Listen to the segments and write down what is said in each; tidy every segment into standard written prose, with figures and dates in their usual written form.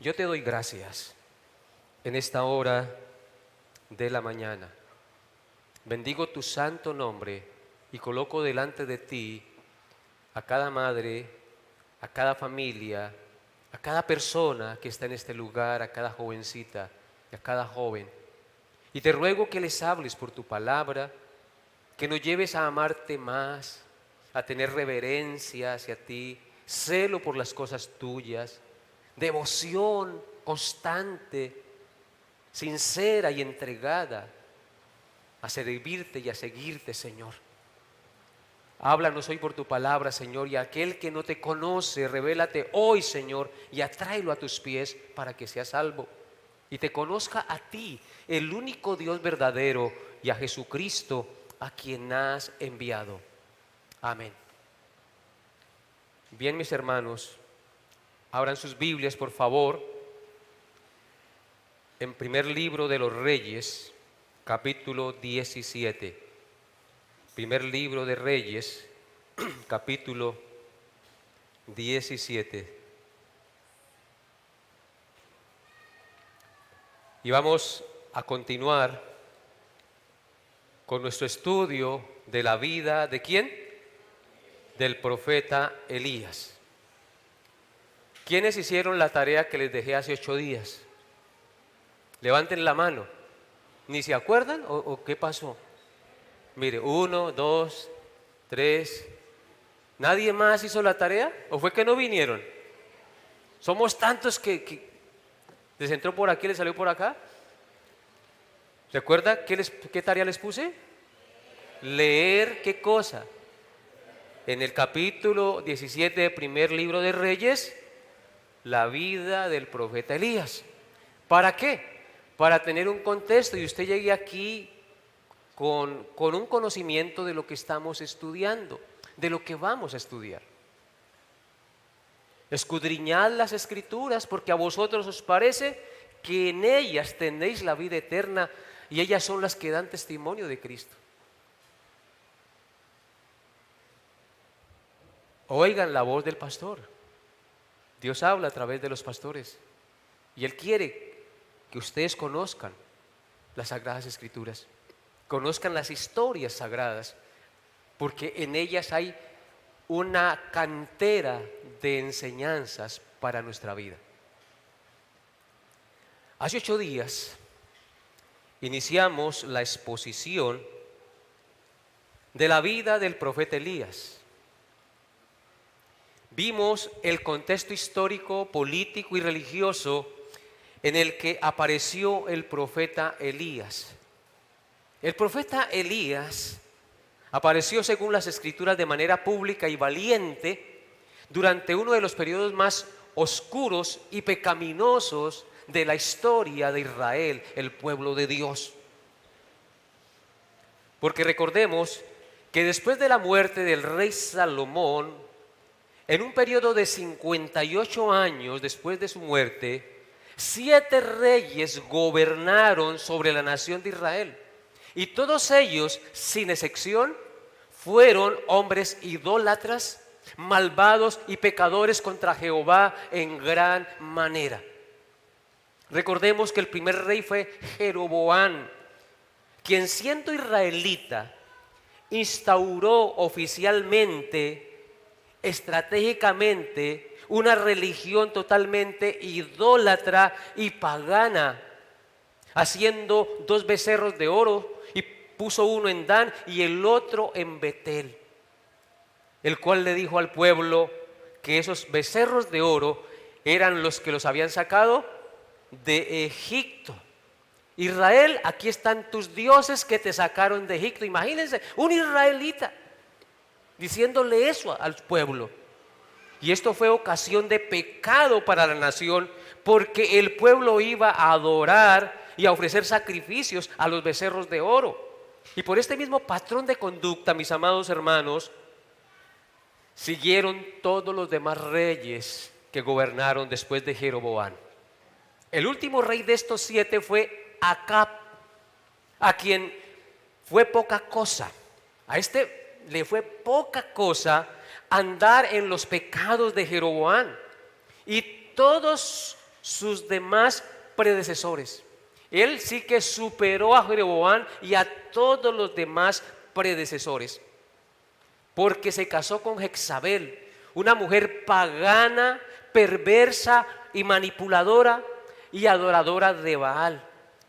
Yo te doy gracias en esta hora de la mañana. Bendigo tu santo nombre y coloco delante de ti a cada madre, a cada familia, a cada persona que está en este lugar, a cada jovencita y a cada joven. Y te ruego que les hables por tu palabra, que nos lleves a amarte más, a tener reverencia hacia ti, celo por las cosas tuyas, devoción constante, sincera y entregada a servirte y a seguirte, Señor. Háblanos hoy por tu palabra, Señor, y a aquel que no te conoce, revélate hoy, Señor, y atráelo a tus pies para que sea salvo y te conozca a ti, el único Dios verdadero, y a Jesucristo, a quien has enviado. Amén. Bien, mis hermanos, abran sus Biblias, por favor, en primer libro de los Reyes, capítulo 17. Primer libro de Reyes, capítulo 17. Y vamos a continuar con nuestro estudio de la vida ¿de quién? Del profeta Elías. ¿Quiénes hicieron la tarea que les dejé hace 8 días? Levanten la mano. ¿Ni se acuerdan o qué pasó? Mire, 1, 2, 3. ¿Nadie más hizo la tarea? ¿O fue que no vinieron? Somos tantos que les entró por aquí, les salió por acá. ¿Recuerda qué tarea les puse? Leer qué cosa. En el capítulo 17 del primer libro de Reyes, la vida del profeta Elías. ¿Para qué? Para tener un contexto y usted llegue aquí con un conocimiento de lo que estamos estudiando, de lo que vamos a estudiar. Escudriñad las Escrituras, porque a vosotros os parece que en ellas tenéis la vida eterna, y ellas son las que dan testimonio de Cristo. Oigan la voz del pastor. Dios habla a través de los pastores, y Él quiere que ustedes conozcan las Sagradas Escrituras, conozcan las historias sagradas, porque en ellas hay una cantera de enseñanzas para nuestra vida. Hace 8 días iniciamos la exposición de la vida del profeta Elías. Vimos el contexto histórico, político y religioso en el que apareció el profeta Elías. El profeta Elías apareció, según las Escrituras, de manera pública y valiente durante uno de los periodos más oscuros y pecaminosos de la historia de Israel, el pueblo de Dios. Porque recordemos que después de la muerte del rey Salomón, en un periodo de 58 años después de su muerte, 7 reyes gobernaron sobre la nación de Israel. Y todos ellos, sin excepción, fueron hombres idólatras, malvados y pecadores contra Jehová en gran manera. Recordemos que el primer rey fue Jeroboam, quien siendo israelita instauró oficialmente, estratégicamente, una religión totalmente idólatra y pagana, haciendo 2 becerros de oro, y puso uno en Dan y el otro en Betel, el cual le dijo al pueblo que esos becerros de oro eran los que los habían sacado de Egipto. Israel, aquí están tus dioses que te sacaron de Egipto. Imagínense, un israelita diciéndole eso al pueblo. Y esto fue ocasión de pecado para la nación, porque el pueblo iba a adorar y a ofrecer sacrificios a los becerros de oro. Y por este mismo patrón de conducta, mis amados hermanos, siguieron todos los demás reyes que gobernaron después de Jeroboam. El último rey de estos 7 fue Acab, a quien fue poca cosa. A este le fue poca cosa andar en los pecados de Jeroboam. Y todos sus demás predecesores. Él sí que superó a Jeroboam y a todos los demás predecesores, porque se casó con Jezabel, una mujer pagana, perversa y manipuladora y adoradora de Baal,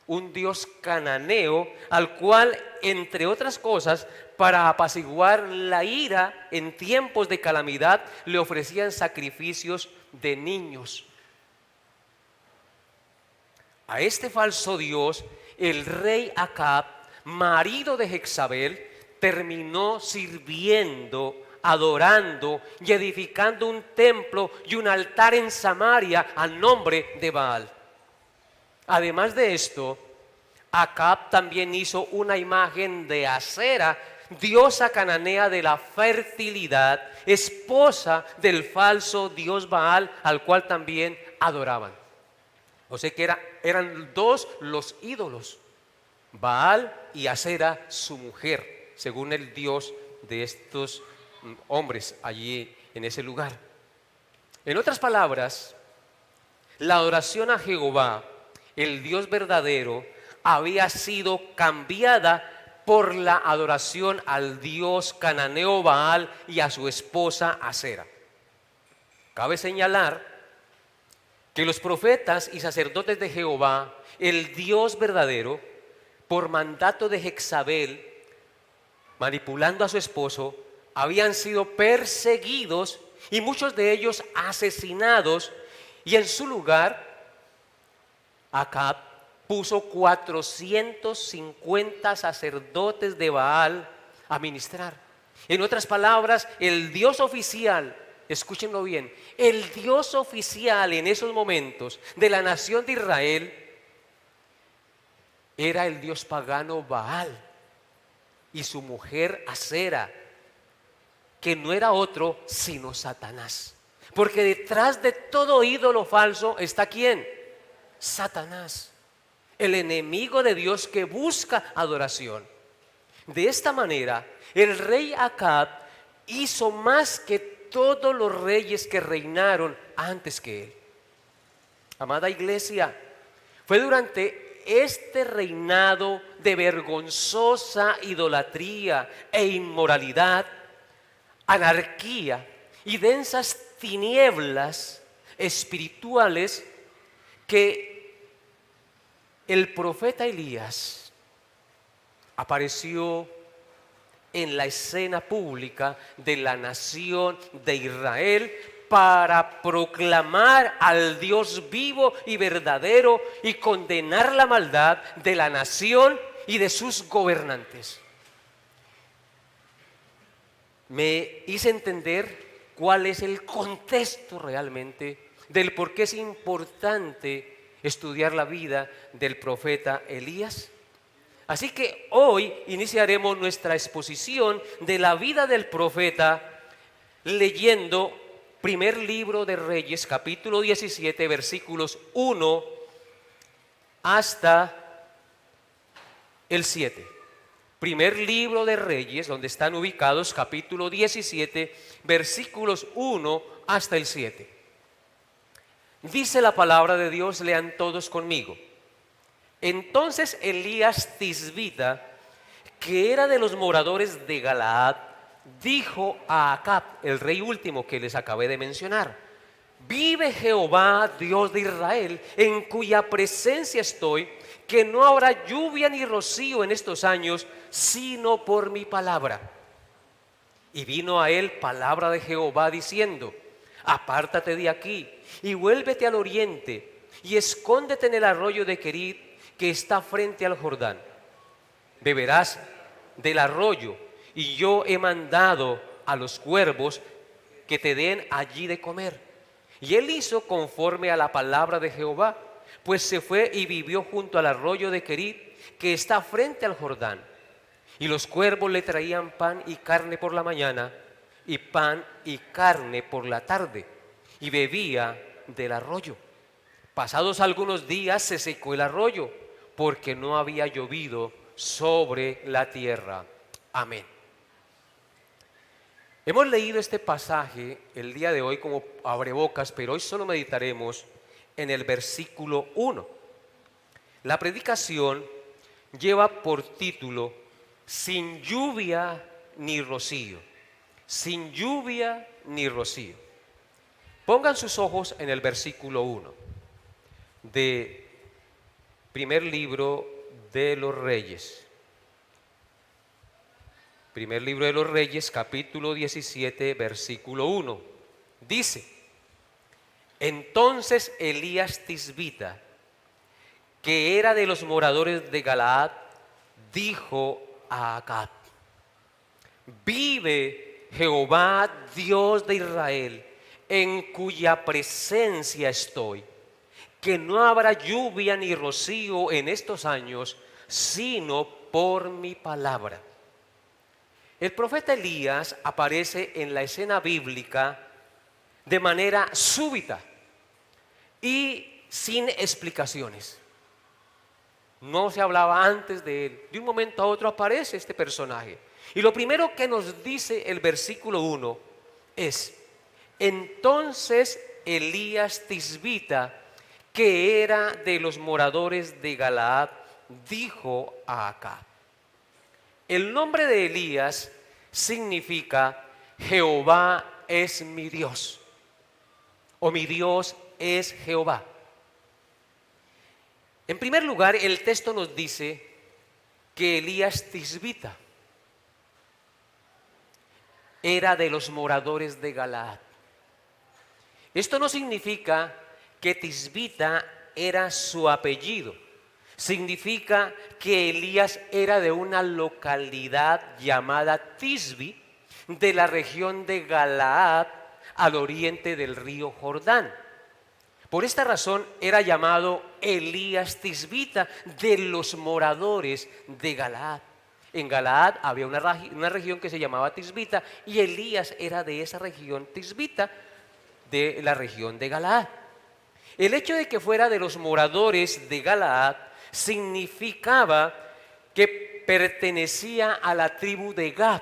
un dios cananeo al cual, entre otras cosas, para apaciguar la ira en tiempos de calamidad, le ofrecían sacrificios de niños. A este falso dios, el rey Acab, marido de Jezabel, terminó sirviendo, adorando y edificando un templo y un altar en Samaria al nombre de Baal. Además de esto, Acab también hizo una imagen de Asera, diosa cananea de la fertilidad, esposa del falso dios Baal, al cual también adoraban. O sea que eran dos los ídolos, Baal y Asera, su mujer, según el dios de estos hombres allí en ese lugar. En otras palabras, la adoración a Jehová, el Dios verdadero, había sido cambiada por la adoración al dios cananeo Baal y a su esposa Asera. Cabe señalar que los profetas y sacerdotes de Jehová, el Dios verdadero, por mandato de Jezabel, manipulando a su esposo, habían sido perseguidos y muchos de ellos asesinados, y en su lugar Acab puso 450 sacerdotes de Baal a ministrar. En otras palabras, el Dios oficial, escúchenlo bien, el Dios oficial en esos momentos de la nación de Israel era el Dios pagano Baal y su mujer Asera, que no era otro sino Satanás. Porque detrás de todo ídolo falso está ¿quién? Satanás, el enemigo de Dios que busca adoración. De esta manera, el rey Acab hizo más que todos los reyes que reinaron antes que él. Amada iglesia, fue durante este reinado de vergonzosa idolatría e inmoralidad, anarquía y densas tinieblas espirituales que el profeta Elías apareció en la escena pública de la nación de Israel para proclamar al Dios vivo y verdadero y condenar la maldad de la nación y de sus gobernantes. Me hice entender cuál es el contexto realmente del por qué es importante estudiar la vida del profeta Elías. Así que hoy iniciaremos nuestra exposición de la vida del profeta leyendo primer libro de Reyes, capítulo 17, versículos 1 hasta el 7. Primer libro de Reyes, donde están ubicados, capítulo 17, versículos 1 hasta el 7. Dice la palabra de Dios, lean todos conmigo. Entonces Elías Tisbita, que era de los moradores de Galaad, dijo a Acab, el rey último que les acabé de mencionar: vive Jehová, Dios de Israel, en cuya presencia estoy, que no habrá lluvia ni rocío en estos años, sino por mi palabra. Y vino a él palabra de Jehová diciendo: apártate de aquí y vuélvete al oriente y escóndete en el arroyo de Querit, que está frente al Jordán. Beberás del arroyo, y yo he mandado a los cuervos que te den allí de comer. Y él hizo conforme a la palabra de Jehová, pues se fue y vivió junto al arroyo de Querit, que está frente al Jordán. Y los cuervos le traían pan y carne por la mañana, y pan y carne por la tarde, y bebía del arroyo. Pasados algunos días se secó el arroyo, porque no había llovido sobre la tierra. Amén. Hemos leído este pasaje el día de hoy como abrebocas, pero hoy solo meditaremos en el versículo 1. La predicación lleva por título Sin lluvia ni rocío. Sin lluvia ni rocío. Pongan sus ojos en el versículo 1 de primer libro de los Reyes. Primer libro de los Reyes, capítulo 17, versículo 1. Dice: entonces Elías Tisbita, que era de los moradores de Galaad, dijo a Acab: vive Jehová, Dios de Israel, en cuya presencia estoy, que no habrá lluvia ni rocío en estos años, sino por mi palabra. El profeta Elías aparece en la escena bíblica de manera súbita y sin explicaciones. No se hablaba antes de él. De un momento a otro aparece este personaje. Y lo primero que nos dice el versículo 1 es: entonces Elías Tisbita, que era de los moradores de Galaad, dijo a Acab. El nombre de Elías significa Jehová es mi Dios, o mi Dios es Jehová. En primer lugar, el texto nos dice que Elías Tisbita era de los moradores de Galaad. Esto no significa que Tisbita era su apellido. Significa que Elías era de una localidad llamada Tisbi, de la región de Galaad, al oriente del río Jordán. Por esta razón era llamado Elías Tisbita, de los moradores de Galaad. En Galaad había una región que se llamaba Tisbita, y Elías era de esa región Tisbita, de la región de Galaad. El hecho de que fuera de los moradores de Galaad significaba que pertenecía a la tribu de Gad,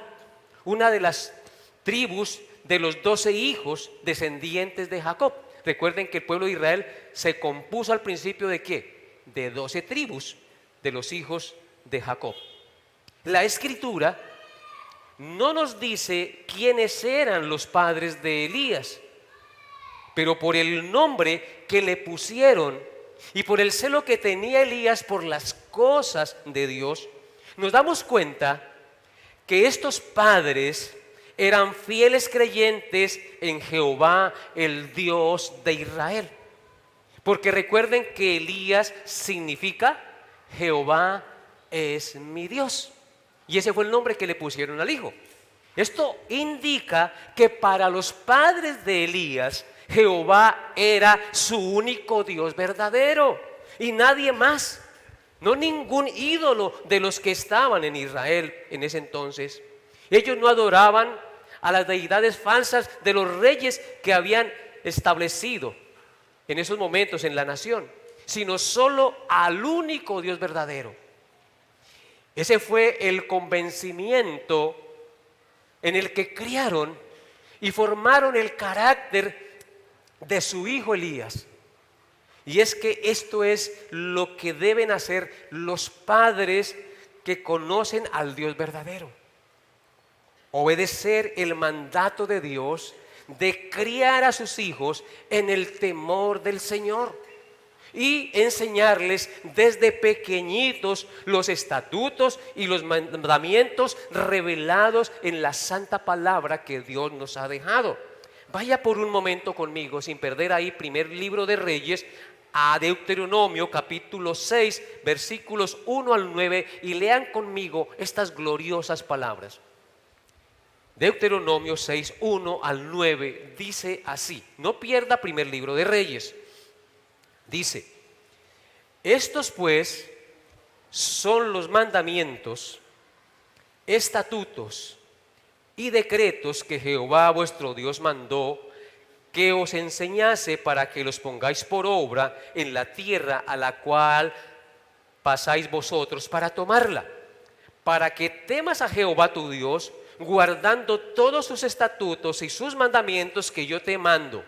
una de las tribus de los 12 hijos descendientes de Jacob. Recuerden que el pueblo de Israel se compuso al principio ¿de qué? De 12 tribus de los hijos de Jacob. La Escritura no nos dice quiénes eran los padres de Elías, pero por el nombre que le pusieron y por el celo que tenía Elías por las cosas de Dios, nos damos cuenta que estos padres eran fieles creyentes en Jehová, el Dios de Israel. Porque recuerden que Elías significa Jehová es mi Dios. Y ese fue el nombre que le pusieron al hijo. Esto indica que para los padres de Elías, Jehová era su único Dios verdadero y nadie más. No ningún ídolo de los que estaban en Israel en ese entonces. Ellos no adoraban a las deidades falsas de los reyes que habían establecido en esos momentos en la nación, sino solo al único Dios verdadero. Ese fue el convencimiento en el que criaron y formaron el carácter de su hijo Elías. Y es que esto es lo que deben hacer los padres que conocen al Dios verdadero: obedecer el mandato de Dios de criar a sus hijos en el temor del Señor y enseñarles desde pequeñitos los estatutos y los mandamientos revelados en la santa palabra que Dios nos ha dejado. Vaya por un momento conmigo, sin perder ahí, primer libro de Reyes, a Deuteronomio capítulo 6, versículos 1 al 9, y lean conmigo estas gloriosas palabras. Deuteronomio 6, 1 al 9 dice así. No pierda primer libro de Reyes. Dice: estos pues son los mandamientos, estatutos y decretos que Jehová vuestro Dios mandó que os enseñase para que los pongáis por obra en la tierra a la cual pasáis vosotros para tomarla, para que temas a Jehová tu Dios, guardando todos sus estatutos y sus mandamientos que yo te mando.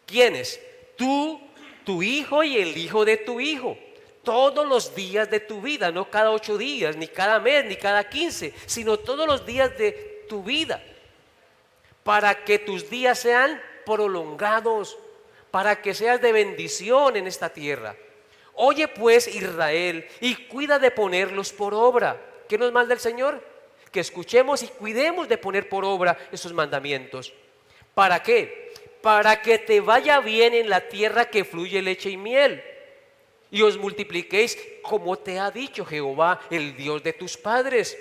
¿Quiénes? Tú tu hijo y el hijo de tu hijo, todos los días de tu vida, no cada 8 días, ni cada mes, ni cada 15, sino todos los días de tu vida, para que tus días sean prolongados, para que seas de bendición en esta tierra. Oye pues, Israel, y cuida de ponerlos por obra. ¿Qué nos manda el Señor? Que escuchemos y cuidemos de poner por obra esos mandamientos. ¿Para qué? Para que te vaya bien en la tierra que fluye leche y miel, y os multipliquéis como te ha dicho Jehová, el Dios de tus padres.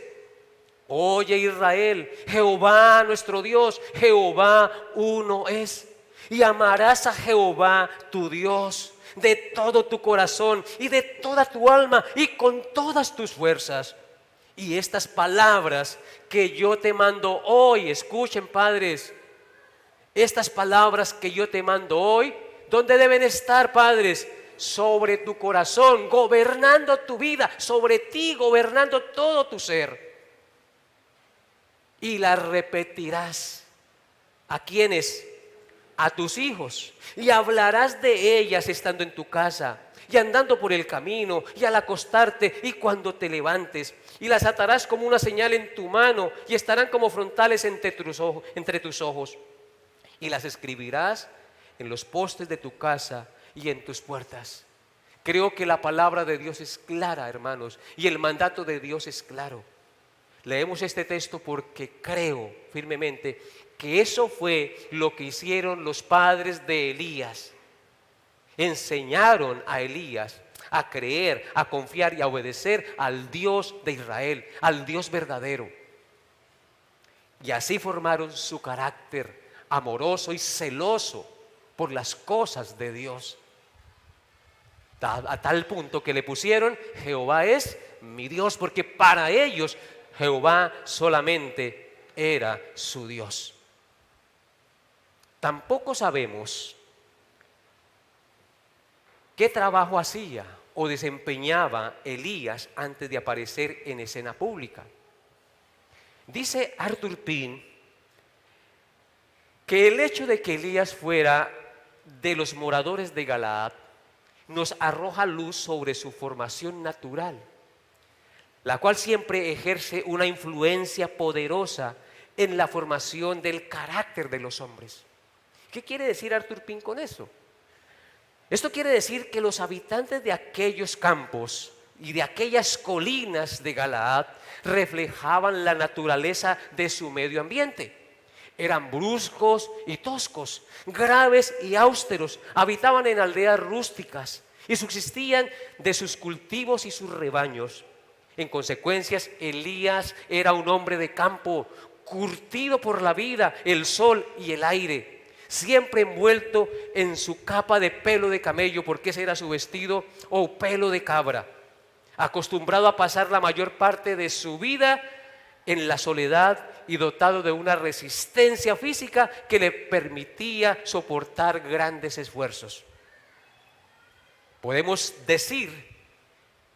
Oye Israel, Jehová nuestro Dios, Jehová uno es. Y amarás a Jehová tu Dios de todo tu corazón y de toda tu alma y con todas tus fuerzas. Y estas palabras que yo te mando hoy, escuchen padres, estas palabras que yo te mando hoy, ¿dónde deben estar, padres? Sobre tu corazón, gobernando tu vida, sobre ti, gobernando todo tu ser. Y las repetirás. ¿A quiénes? A tus hijos. Y hablarás de ellas estando en tu casa, y andando por el camino, y al acostarte, y cuando te levantes. Y las atarás como una señal en tu mano, y estarán como frontales entre tus ojos. Y las escribirás en los postes de tu casa y en tus puertas. Creo que la palabra de Dios es clara, hermanos, y el mandato de Dios es claro. Leemos este texto porque creo firmemente que eso fue lo que hicieron los padres de Elías. Enseñaron a Elías a creer, a confiar y a obedecer al Dios de Israel, al Dios verdadero. Y así formaron su carácter amoroso y celoso por las cosas de Dios, a tal punto que le pusieron Jehová es mi Dios, porque para ellos Jehová solamente era su Dios. Tampoco sabemos qué trabajo hacía o desempeñaba Elías antes de aparecer en escena pública. Dice Arthur Pym que el hecho de que Elías fuera de los moradores de Galaad nos arroja luz sobre su formación natural, la cual siempre ejerce una influencia poderosa en la formación del carácter de los hombres. ¿Qué quiere decir Arthur Pym con eso? Esto quiere decir que los habitantes de aquellos campos y de aquellas colinas de Galaad reflejaban la naturaleza de su medio ambiente. Eran bruscos y toscos, graves y austeros, habitaban en aldeas rústicas y subsistían de sus cultivos y sus rebaños. En consecuencia, Elías era un hombre de campo, curtido por la vida, el sol y el aire, siempre envuelto en su capa de pelo de camello, porque ese era su vestido, o pelo de cabra, acostumbrado a pasar la mayor parte de su vida en la soledad y dotado de una resistencia física que le permitía soportar grandes esfuerzos. Podemos decir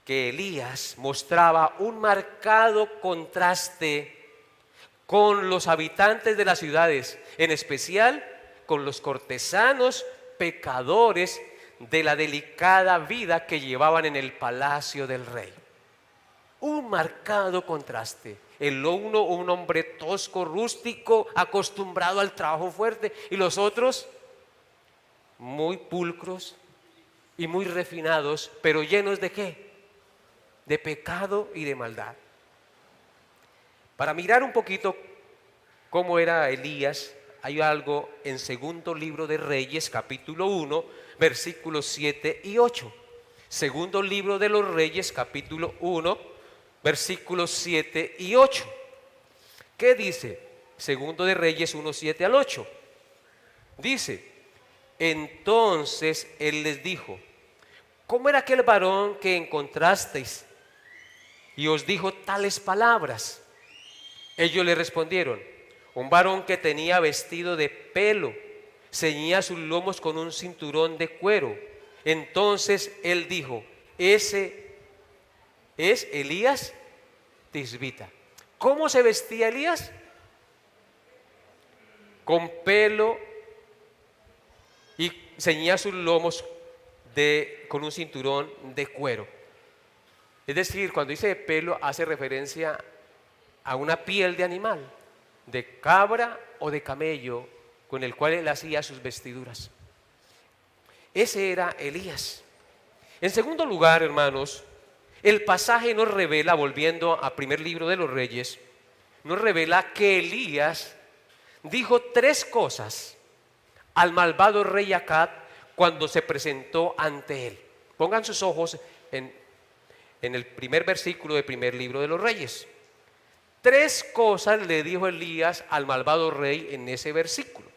que Elías mostraba un marcado contraste con los habitantes de las ciudades, en especial con los cortesanos pecadores de la delicada vida que llevaban en el palacio del rey. Un marcado contraste. El uno, un hombre tosco, rústico, acostumbrado al trabajo fuerte, y los otros muy pulcros y muy refinados, pero llenos ¿de qué? De pecado y de maldad. Para mirar un poquito cómo era Elías, hay algo en segundo libro de Reyes, capítulo 1, versículos 7 y 8. Segundo libro de los Reyes, capítulo 1, versículos 7 y 8. ¿Qué dice? Segundo de Reyes 1, 7 al 8. Dice: entonces él les dijo: ¿cómo era aquel varón que encontrasteis y os dijo tales palabras? Ellos le respondieron: un varón que tenía vestido de pelo, ceñía sus lomos con un cinturón de cuero. Entonces él dijo: ese es Elías Tisbita. ¿Cómo se vestía Elías? Con pelo, y ceñía sus lomos con un cinturón de cuero. Es decir, cuando dice de pelo hace referencia a una piel de animal, de cabra o de camello, con el cual él hacía sus vestiduras. Ese era Elías. En segundo lugar, hermanos, el pasaje nos revela, volviendo al primer libro de los Reyes, nos revela que Elías dijo 3 cosas al malvado rey Acab cuando se presentó ante él. Pongan sus ojos en el primer versículo del primer libro de los Reyes. 3 cosas le dijo Elías al malvado rey en ese versículo.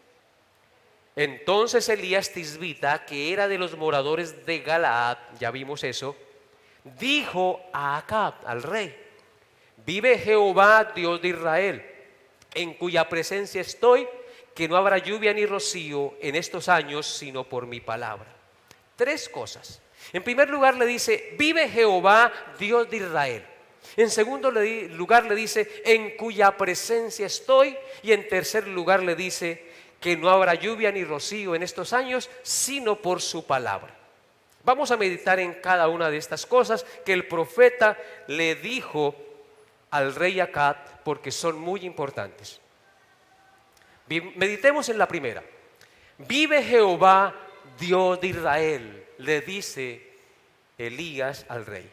Entonces Elías Tisbita, que era de los moradores de Galaad, ya vimos eso, dijo a Acab, al rey: vive Jehová, Dios de Israel, en cuya presencia estoy, que no habrá lluvia ni rocío en estos años, sino por mi palabra. 3 cosas. En primer lugar le dice: vive Jehová, Dios de Israel. En segundo lugar le dice: en cuya presencia estoy. Y en tercer lugar le dice que no habrá lluvia ni rocío en estos años, sino por su palabra. Vamos a meditar en cada una de estas cosas que el profeta le dijo al rey Acab, porque son muy importantes. Meditemos en la primera. Vive Jehová, Dios de Israel, le dice Elías al rey.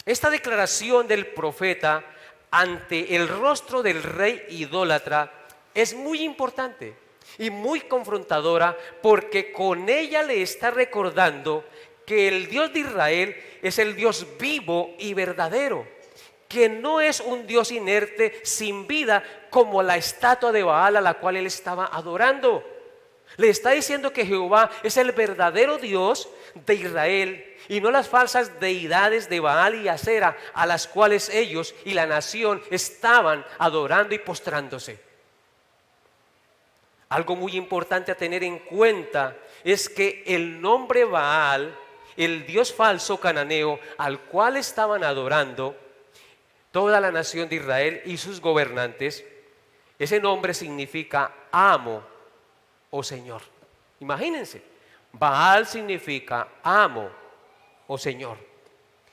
Esta declaración del profeta ante el rostro del rey idólatra es muy importante y muy confrontadora, porque con ella le está recordando que el Dios de Israel es el Dios vivo y verdadero, que no es un Dios inerte, sin vida, como la estatua de Baal a la cual él estaba adorando. Le está diciendo que Jehová es el verdadero Dios de Israel y no las falsas deidades de Baal y Asera a las cuales ellos y la nación estaban adorando y postrándose. Algo muy importante a tener en cuenta es que el nombre Baal, el dios falso cananeo al cual estaban adorando toda la nación de Israel y sus gobernantes, ese nombre significa amo o señor. Imagínense, Baal significa amo o señor.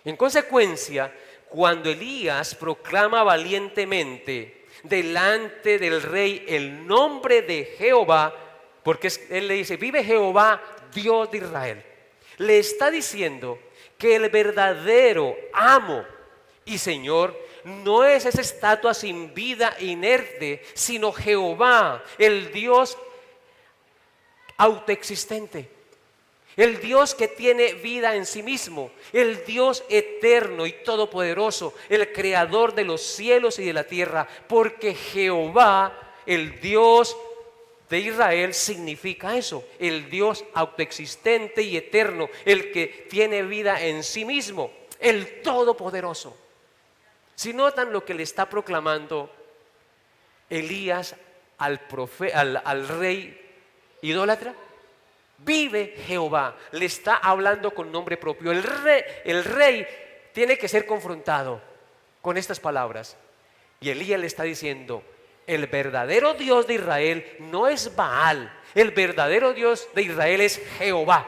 En consecuencia, cuando Elías proclama valientemente delante del rey el nombre de Jehová, porque él le dice: vive Jehová, Dios de Israel, le está diciendo que el verdadero amo y señor no es esa estatua sin vida inerte, sino Jehová, el Dios autoexistente, el Dios que tiene vida en sí mismo, el Dios eterno y todopoderoso, el creador de los cielos y de la tierra, porque Jehová, el Dios de Israel, significa eso, el Dios autoexistente y eterno, el que tiene vida en sí mismo, el todopoderoso. Si notan lo que le está proclamando Elías al rey idólatra, vive Jehová, le está hablando con nombre propio. El rey tiene que ser confrontado con estas palabras. Y Elías le está diciendo: el verdadero Dios de Israel no es Baal, el verdadero Dios de Israel es Jehová,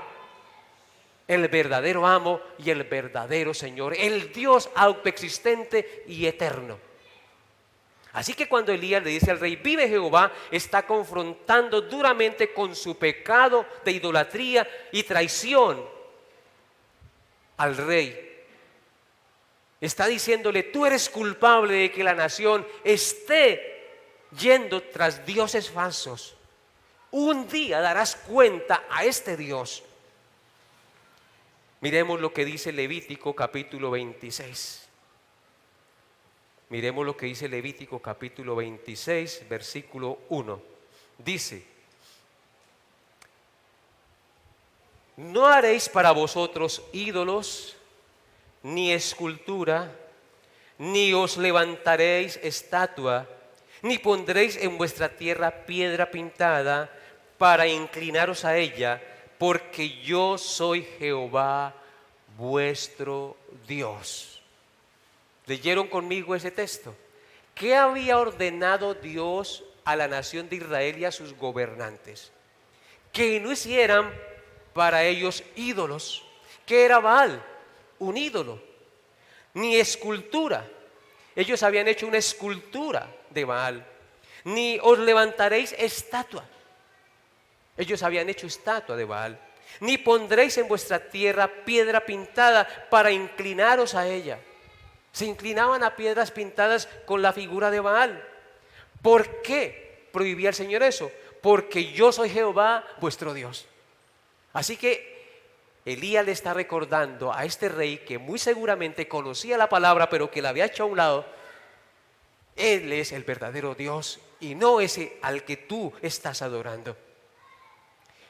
el verdadero amo y el verdadero Señor, el Dios autoexistente y eterno. Así que cuando Elías le dice al rey: vive Jehová, está confrontando duramente con su pecado de idolatría y traición al rey. Está diciéndole: tú eres culpable de que la nación esté yendo tras dioses falsos. Un día darás cuenta a este Dios. Miremos lo que dice Levítico capítulo 26. Miremos lo que dice Levítico capítulo 26, versículo 1. Dice: no haréis para vosotros ídolos, ni escultura, ni os levantaréis estatua, ni pondréis en vuestra tierra piedra pintada para inclinaros a ella, porque yo soy Jehová vuestro Dios. ¿Leyeron conmigo ese texto? ¿Qué había ordenado Dios a la nación de Israel y a sus gobernantes? Que no hicieran para ellos ídolos. ¿Qué era Baal? Un ídolo. Ni escultura. Ellos habían hecho una escultura de Baal. Ni os levantaréis estatua. Ellos habían hecho estatua de Baal. Ni pondréis en vuestra tierra piedra pintada para inclinaros a ella. Se inclinaban a piedras pintadas con la figura de Baal. ¿Por qué prohibía el Señor eso? Porque yo soy Jehová vuestro Dios. Así que Elías le está recordando a este rey que muy seguramente conocía la palabra, pero que la había hecho a un lado. Él es el verdadero Dios y no ese al que tú estás adorando.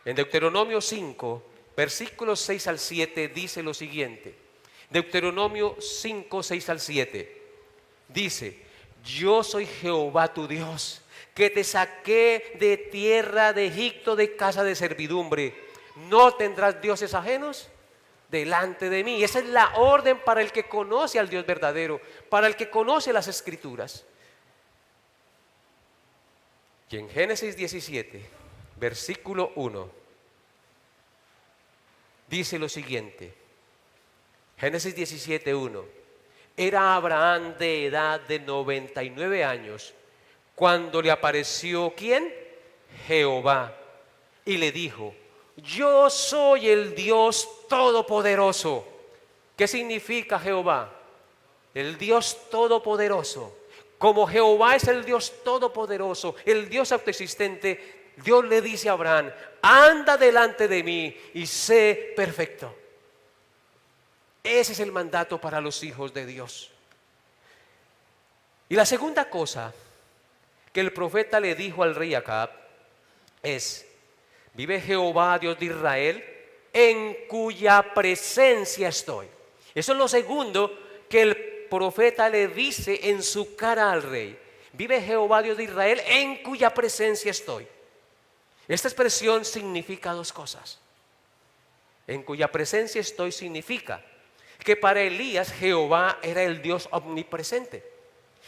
En Deuteronomio 5, versículos 6 al 7 dice lo siguiente. Deuteronomio 5, 6 al 7 dice: yo soy Jehová tu Dios, que te saqué de tierra de Egipto, de casa de servidumbre. No tendrás dioses ajenos delante de mí. Esa es la orden para el que conoce al Dios verdadero, para el que conoce las Escrituras. Y en Génesis 17, versículo 1, dice lo siguiente. Génesis 17, 1. Era Abraham de edad de 99 años cuando le apareció, ¿quién? Jehová. Y le dijo: yo soy el Dios Todopoderoso. ¿Qué significa Jehová? El Dios Todopoderoso. Como Jehová es el Dios Todopoderoso, el Dios autoexistente, Dios le dice a Abraham: anda delante de mí y sé perfecto. Ese es el mandato para los hijos de Dios. Y la segunda cosa que el profeta le dijo al rey Acab es: vive Jehová, Dios de Israel, en cuya presencia estoy. Eso es lo segundo que el profeta le dice en su cara al rey. Vive Jehová, Dios de Israel, en cuya presencia estoy. Esta expresión significa dos cosas. En cuya presencia estoy significa que para Elías Jehová era el Dios omnipresente,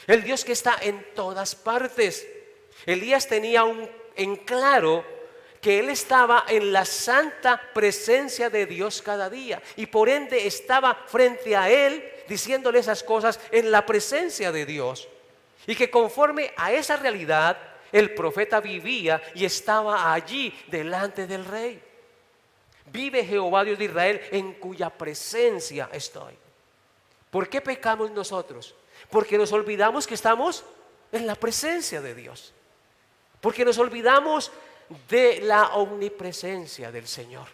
el Dios que está en todas partes. Elías tenía en claro que él estaba en la santa presencia de Dios cada día y por ende estaba frente a él diciéndole esas cosas en la presencia de Dios, y que conforme a esa realidad el profeta vivía y estaba allí delante del rey. Vive Jehová, Dios de Israel, en cuya presencia estoy. ¿Por qué pecamos nosotros? Porque nos olvidamos que estamos en la presencia de Dios. Porque nos olvidamos de la omnipresencia del Señor.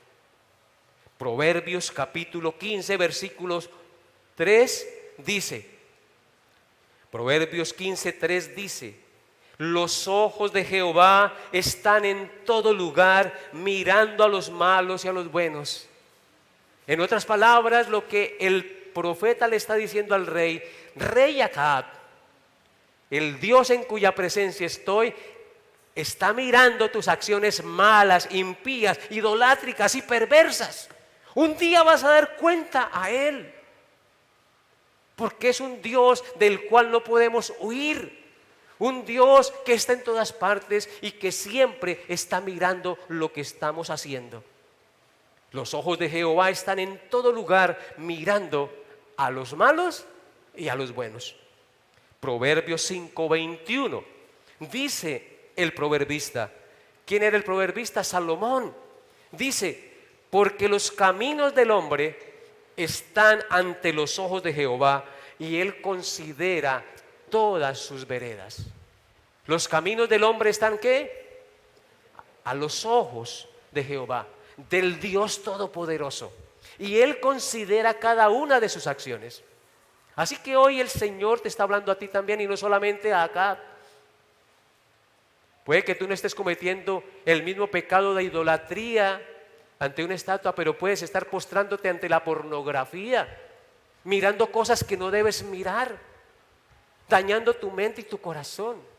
Proverbios capítulo 15, versículos 3 dice, Proverbios 15, 3 dice: los ojos de Jehová están en todo lugar, mirando a los malos y a los buenos. En otras palabras, lo que el profeta le está diciendo al rey: rey Acab, el Dios en cuya presencia estoy, está mirando tus acciones malas, impías, idolátricas y perversas. Un día vas a dar cuenta a Él, porque es un Dios del cual no podemos huir. Un Dios que está en todas partes y que siempre está mirando lo que estamos haciendo. Los ojos de Jehová están en todo lugar, mirando a los malos y a los buenos. Proverbios 5:21 dice el proverbista. ¿Quién era el proverbista? Salomón. Dice: porque los caminos del hombre están ante los ojos de Jehová, y él considera todas sus veredas. Los caminos del hombre están, ¿qué? A los ojos de Jehová, del Dios Todopoderoso, y él considera cada una de sus acciones. Así que hoy el Señor te está hablando a ti también, y no solamente a Acab. Puede que tú no estés cometiendo el mismo pecado de idolatría ante una estatua, pero puedes estar postrándote ante la pornografía, mirando cosas que no debes mirar, dañando tu mente y tu corazón.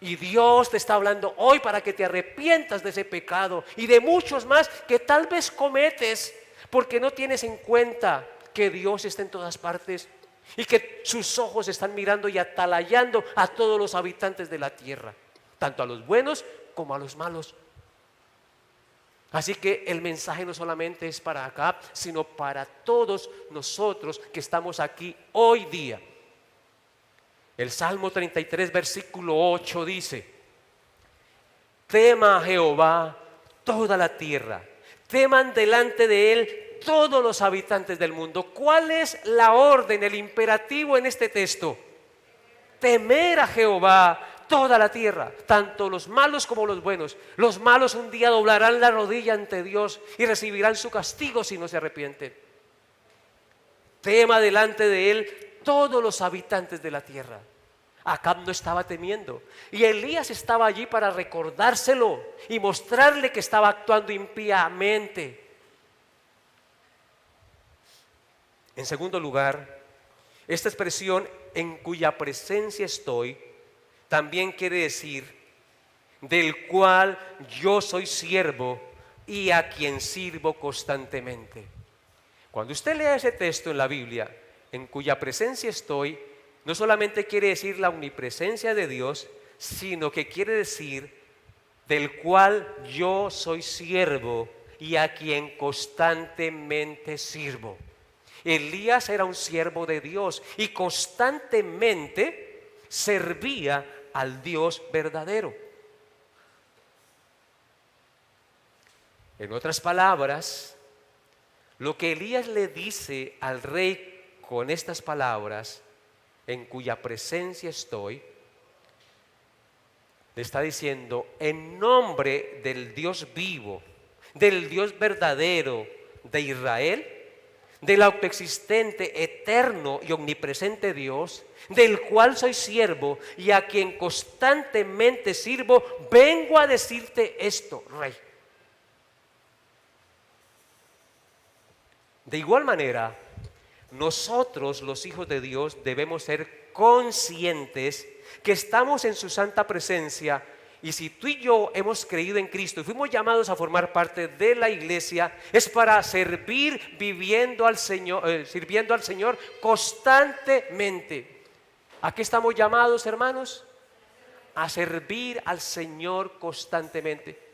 Y Dios te está hablando hoy para que te arrepientas de ese pecado y de muchos más que tal vez cometes porque no tienes en cuenta que Dios está en todas partes y que sus ojos están mirando y atalayando a todos los habitantes de la tierra, tanto a los buenos como a los malos. Así que el mensaje no solamente es para Acab, sino para todos nosotros que estamos aquí hoy día. El Salmo 33, versículo 8 dice: tema a Jehová toda la tierra, teman delante de él todos los habitantes del mundo. ¿Cuál es la orden, el imperativo en este texto? Temer a Jehová toda la tierra, tanto los malos como los buenos. Los malos un día doblarán la rodilla ante Dios y recibirán su castigo si no se arrepienten. Tema delante de él todos los habitantes de la tierra. Acab no estaba temiendo, y Elías estaba allí para recordárselo y mostrarle que estaba actuando impíamente. En segundo lugar, esta expresión, en cuya presencia estoy, también quiere decir del cual yo soy siervo y a quien sirvo constantemente. Cuando usted lea ese texto en la Biblia, en cuya presencia estoy, no solamente quiere decir la omnipresencia de Dios, sino que quiere decir del cual yo soy siervo y a quien constantemente sirvo. Elías era un siervo de Dios y constantemente servía al Dios verdadero. En otras palabras, lo que Elías le dice al rey con estas palabras, en cuya presencia estoy, le está diciendo: en nombre del Dios vivo, del Dios verdadero de Israel, del autoexistente, eterno y omnipresente Dios, del cual soy siervo y a quien constantemente sirvo, vengo a decirte esto, rey. De igual manera, nosotros, los hijos de Dios, debemos ser conscientes que estamos en su santa presencia, y si tú y yo hemos creído en Cristo y fuimos llamados a formar parte de la iglesia, es para servir sirviendo al Señor constantemente. ¿A qué estamos llamados, hermanos? A servir al Señor constantemente.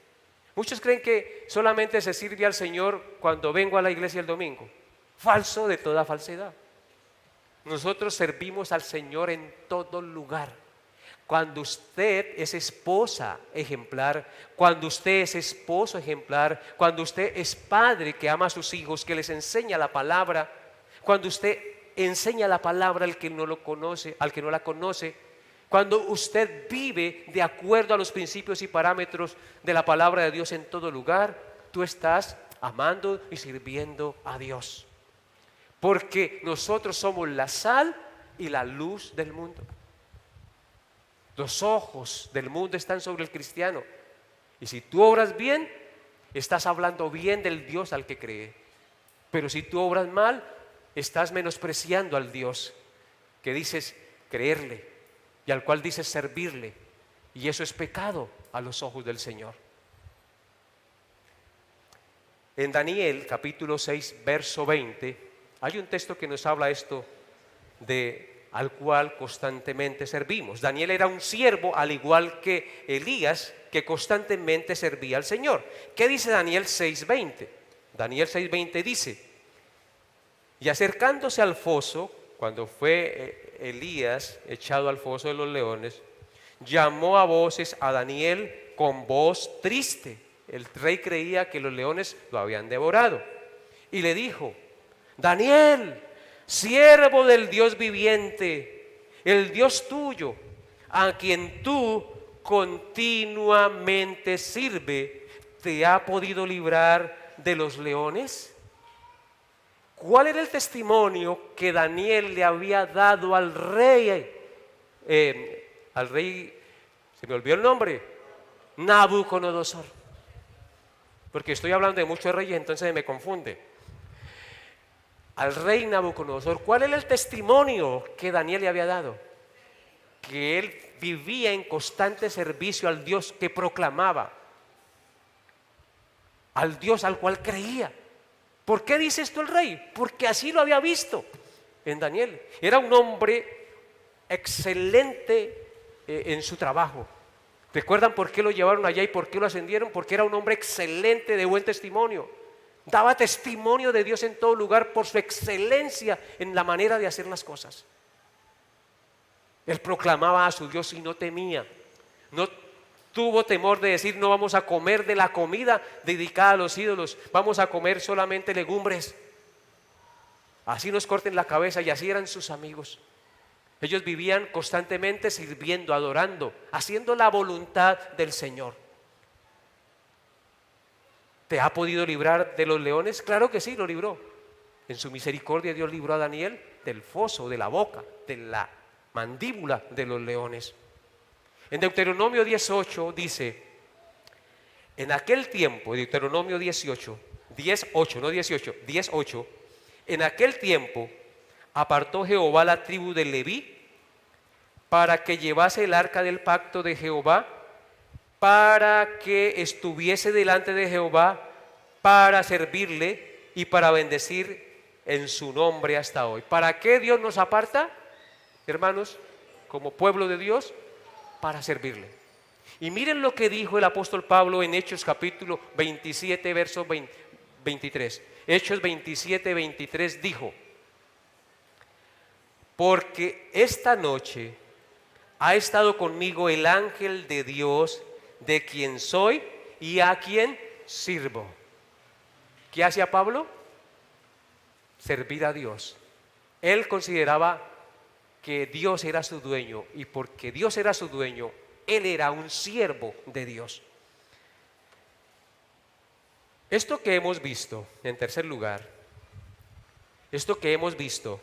Muchos creen que solamente se sirve al Señor cuando vengo a la iglesia el domingo. Falso de toda falsedad. Nosotros servimos al Señor en todo lugar. Cuando usted es esposa ejemplar, cuando usted es esposo ejemplar, cuando usted es padre que ama a sus hijos, que les enseña la palabra, cuando usted enseña la palabra al que no lo conoce, al que no la conoce, cuando usted vive de acuerdo a los principios y parámetros de la palabra de Dios en todo lugar, tú estás amando y sirviendo a Dios. Porque nosotros somos la sal y la luz del mundo. Los ojos del mundo están sobre el cristiano. Y si tú obras bien, estás hablando bien del Dios al que cree. Pero si tú obras mal, estás menospreciando al Dios que dices creerle y al cual dices servirle. Y eso es pecado a los ojos del Señor. En Daniel capítulo 6, verso 20, hay un texto que nos habla esto al cual constantemente servimos. Daniel era un siervo al igual que Elías, que constantemente servía al Señor. ¿Qué dice Daniel 6:20? Daniel 6:20 dice: y acercándose al foso, cuando fue Elías echado al foso de los leones, llamó a voces a Daniel con voz triste. El rey creía que los leones lo habían devorado. Y le dijo: Daniel, siervo del Dios viviente, el Dios tuyo, a quien tú continuamente sirve, ¿te ha podido librar de los leones? ¿Cuál era el testimonio que Daniel le había dado al rey? Se me olvidó el nombre, Nabucodonosor. Porque estoy hablando de muchos reyes, entonces me confunde. Al rey Nabucodonosor, ¿cuál era el testimonio que Daniel le había dado? Que él vivía en constante servicio al Dios que proclamaba, al Dios al cual creía. ¿Por qué dice esto el rey? Porque así lo había visto en Daniel. Era un hombre excelente en su trabajo. ¿Recuerdan por qué lo llevaron allá y por qué lo ascendieron? Porque era un hombre excelente, de buen testimonio. Daba testimonio de Dios en todo lugar por su excelencia en la manera de hacer las cosas. Él proclamaba a su Dios y no temía. No tuvo temor de decir: no vamos a comer de la comida dedicada a los ídolos, vamos a comer solamente legumbres. Así nos corten la cabeza, y así eran sus amigos. Ellos vivían constantemente sirviendo, adorando, haciendo la voluntad del Señor. ¿Te ha podido librar de los leones? Claro que sí, lo libró. En su misericordia Dios libró a Daniel del foso, de la boca, de la mandíbula de los leones. En Deuteronomio 18 dice: en aquel tiempo, Deuteronomio 18, 10:8, no 18, 10:8, en aquel tiempo apartó Jehová la tribu de Leví para que llevase el arca del pacto de Jehová, para que estuviese delante de Jehová, para servirle y para bendecir en su nombre hasta hoy. ¿Para qué Dios nos aparta, hermanos, como pueblo de Dios? Para servirle. Y miren lo que dijo el apóstol Pablo en Hechos capítulo 27, verso 23. Hechos 27, 23 dijo: porque esta noche ha estado conmigo el ángel de Dios, de quien soy y a quien sirvo. ¿Qué hacía Pablo? Servir a Dios. Él consideraba que Dios era su dueño, y porque Dios era su dueño, él era un siervo de Dios. Esto que hemos visto, en tercer lugar, esto que hemos visto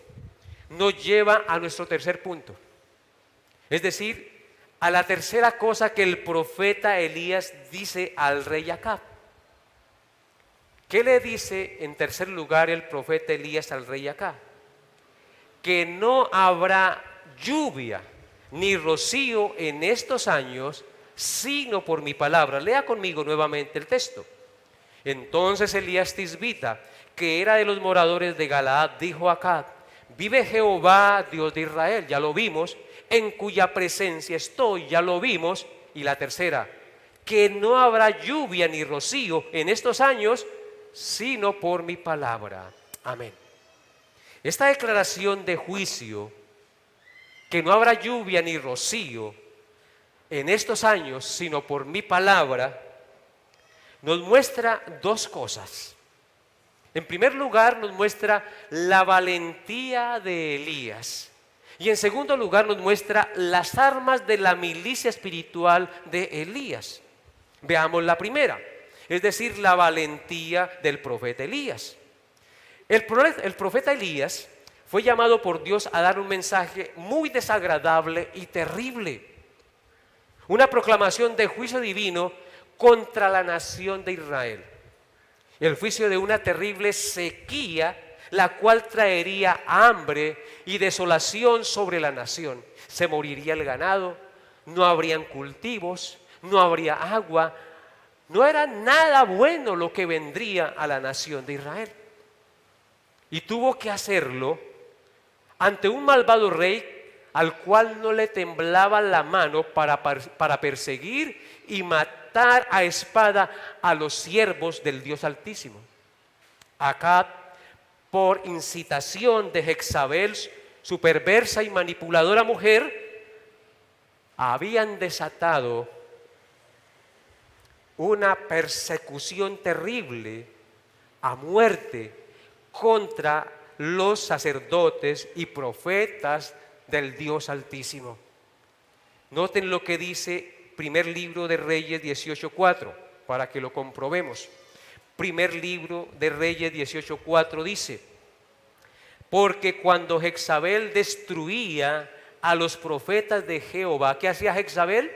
nos lleva a nuestro tercer punto, es decir, a la tercera cosa que el profeta Elías dice al rey Acab. ¿Qué le dice en tercer lugar el profeta Elías al rey Acab? Que no habrá lluvia ni rocío en estos años, sino por mi palabra. Lea conmigo nuevamente el texto. Entonces Elías Tisbita, que era de los moradores de Galaad, dijo a Acab: vive Jehová, Dios de Israel, ya lo vimos, en cuya presencia estoy, ya lo vimos. Y la tercera, que no habrá lluvia ni rocío en estos años, sino por mi palabra. Amén. Esta declaración de juicio, que no habrá lluvia ni rocío en estos años, sino por mi palabra, nos muestra dos cosas. En primer lugar, nos muestra la valentía de Elías. Y en segundo lugar, nos muestra las armas de la milicia espiritual de Elías. Veamos la primera, es decir, la valentía del profeta Elías. El profeta Elías fue llamado por Dios a dar un mensaje muy desagradable y terrible. Una proclamación de juicio divino contra la nación de Israel. El juicio de una terrible sequía, la cual traería hambre y desolación sobre la nación. Se moriría el ganado, no habrían cultivos, no habría agua. No era nada bueno lo que vendría a la nación de Israel. Y tuvo que hacerlo ante un malvado rey al cual no le temblaba la mano para perseguir y matar a espada a los siervos del Dios Altísimo. Acab, por incitación de Jezabel, su perversa y manipuladora mujer, habían desatado una persecución terrible a muerte contra los sacerdotes y profetas del Dios Altísimo. Noten lo que dice primer libro de Reyes 18:4, para que lo comprobemos. Primer libro de Reyes 18:4 dice: porque cuando Jezabel destruía a los profetas de Jehová, ¿qué hacía Jezabel?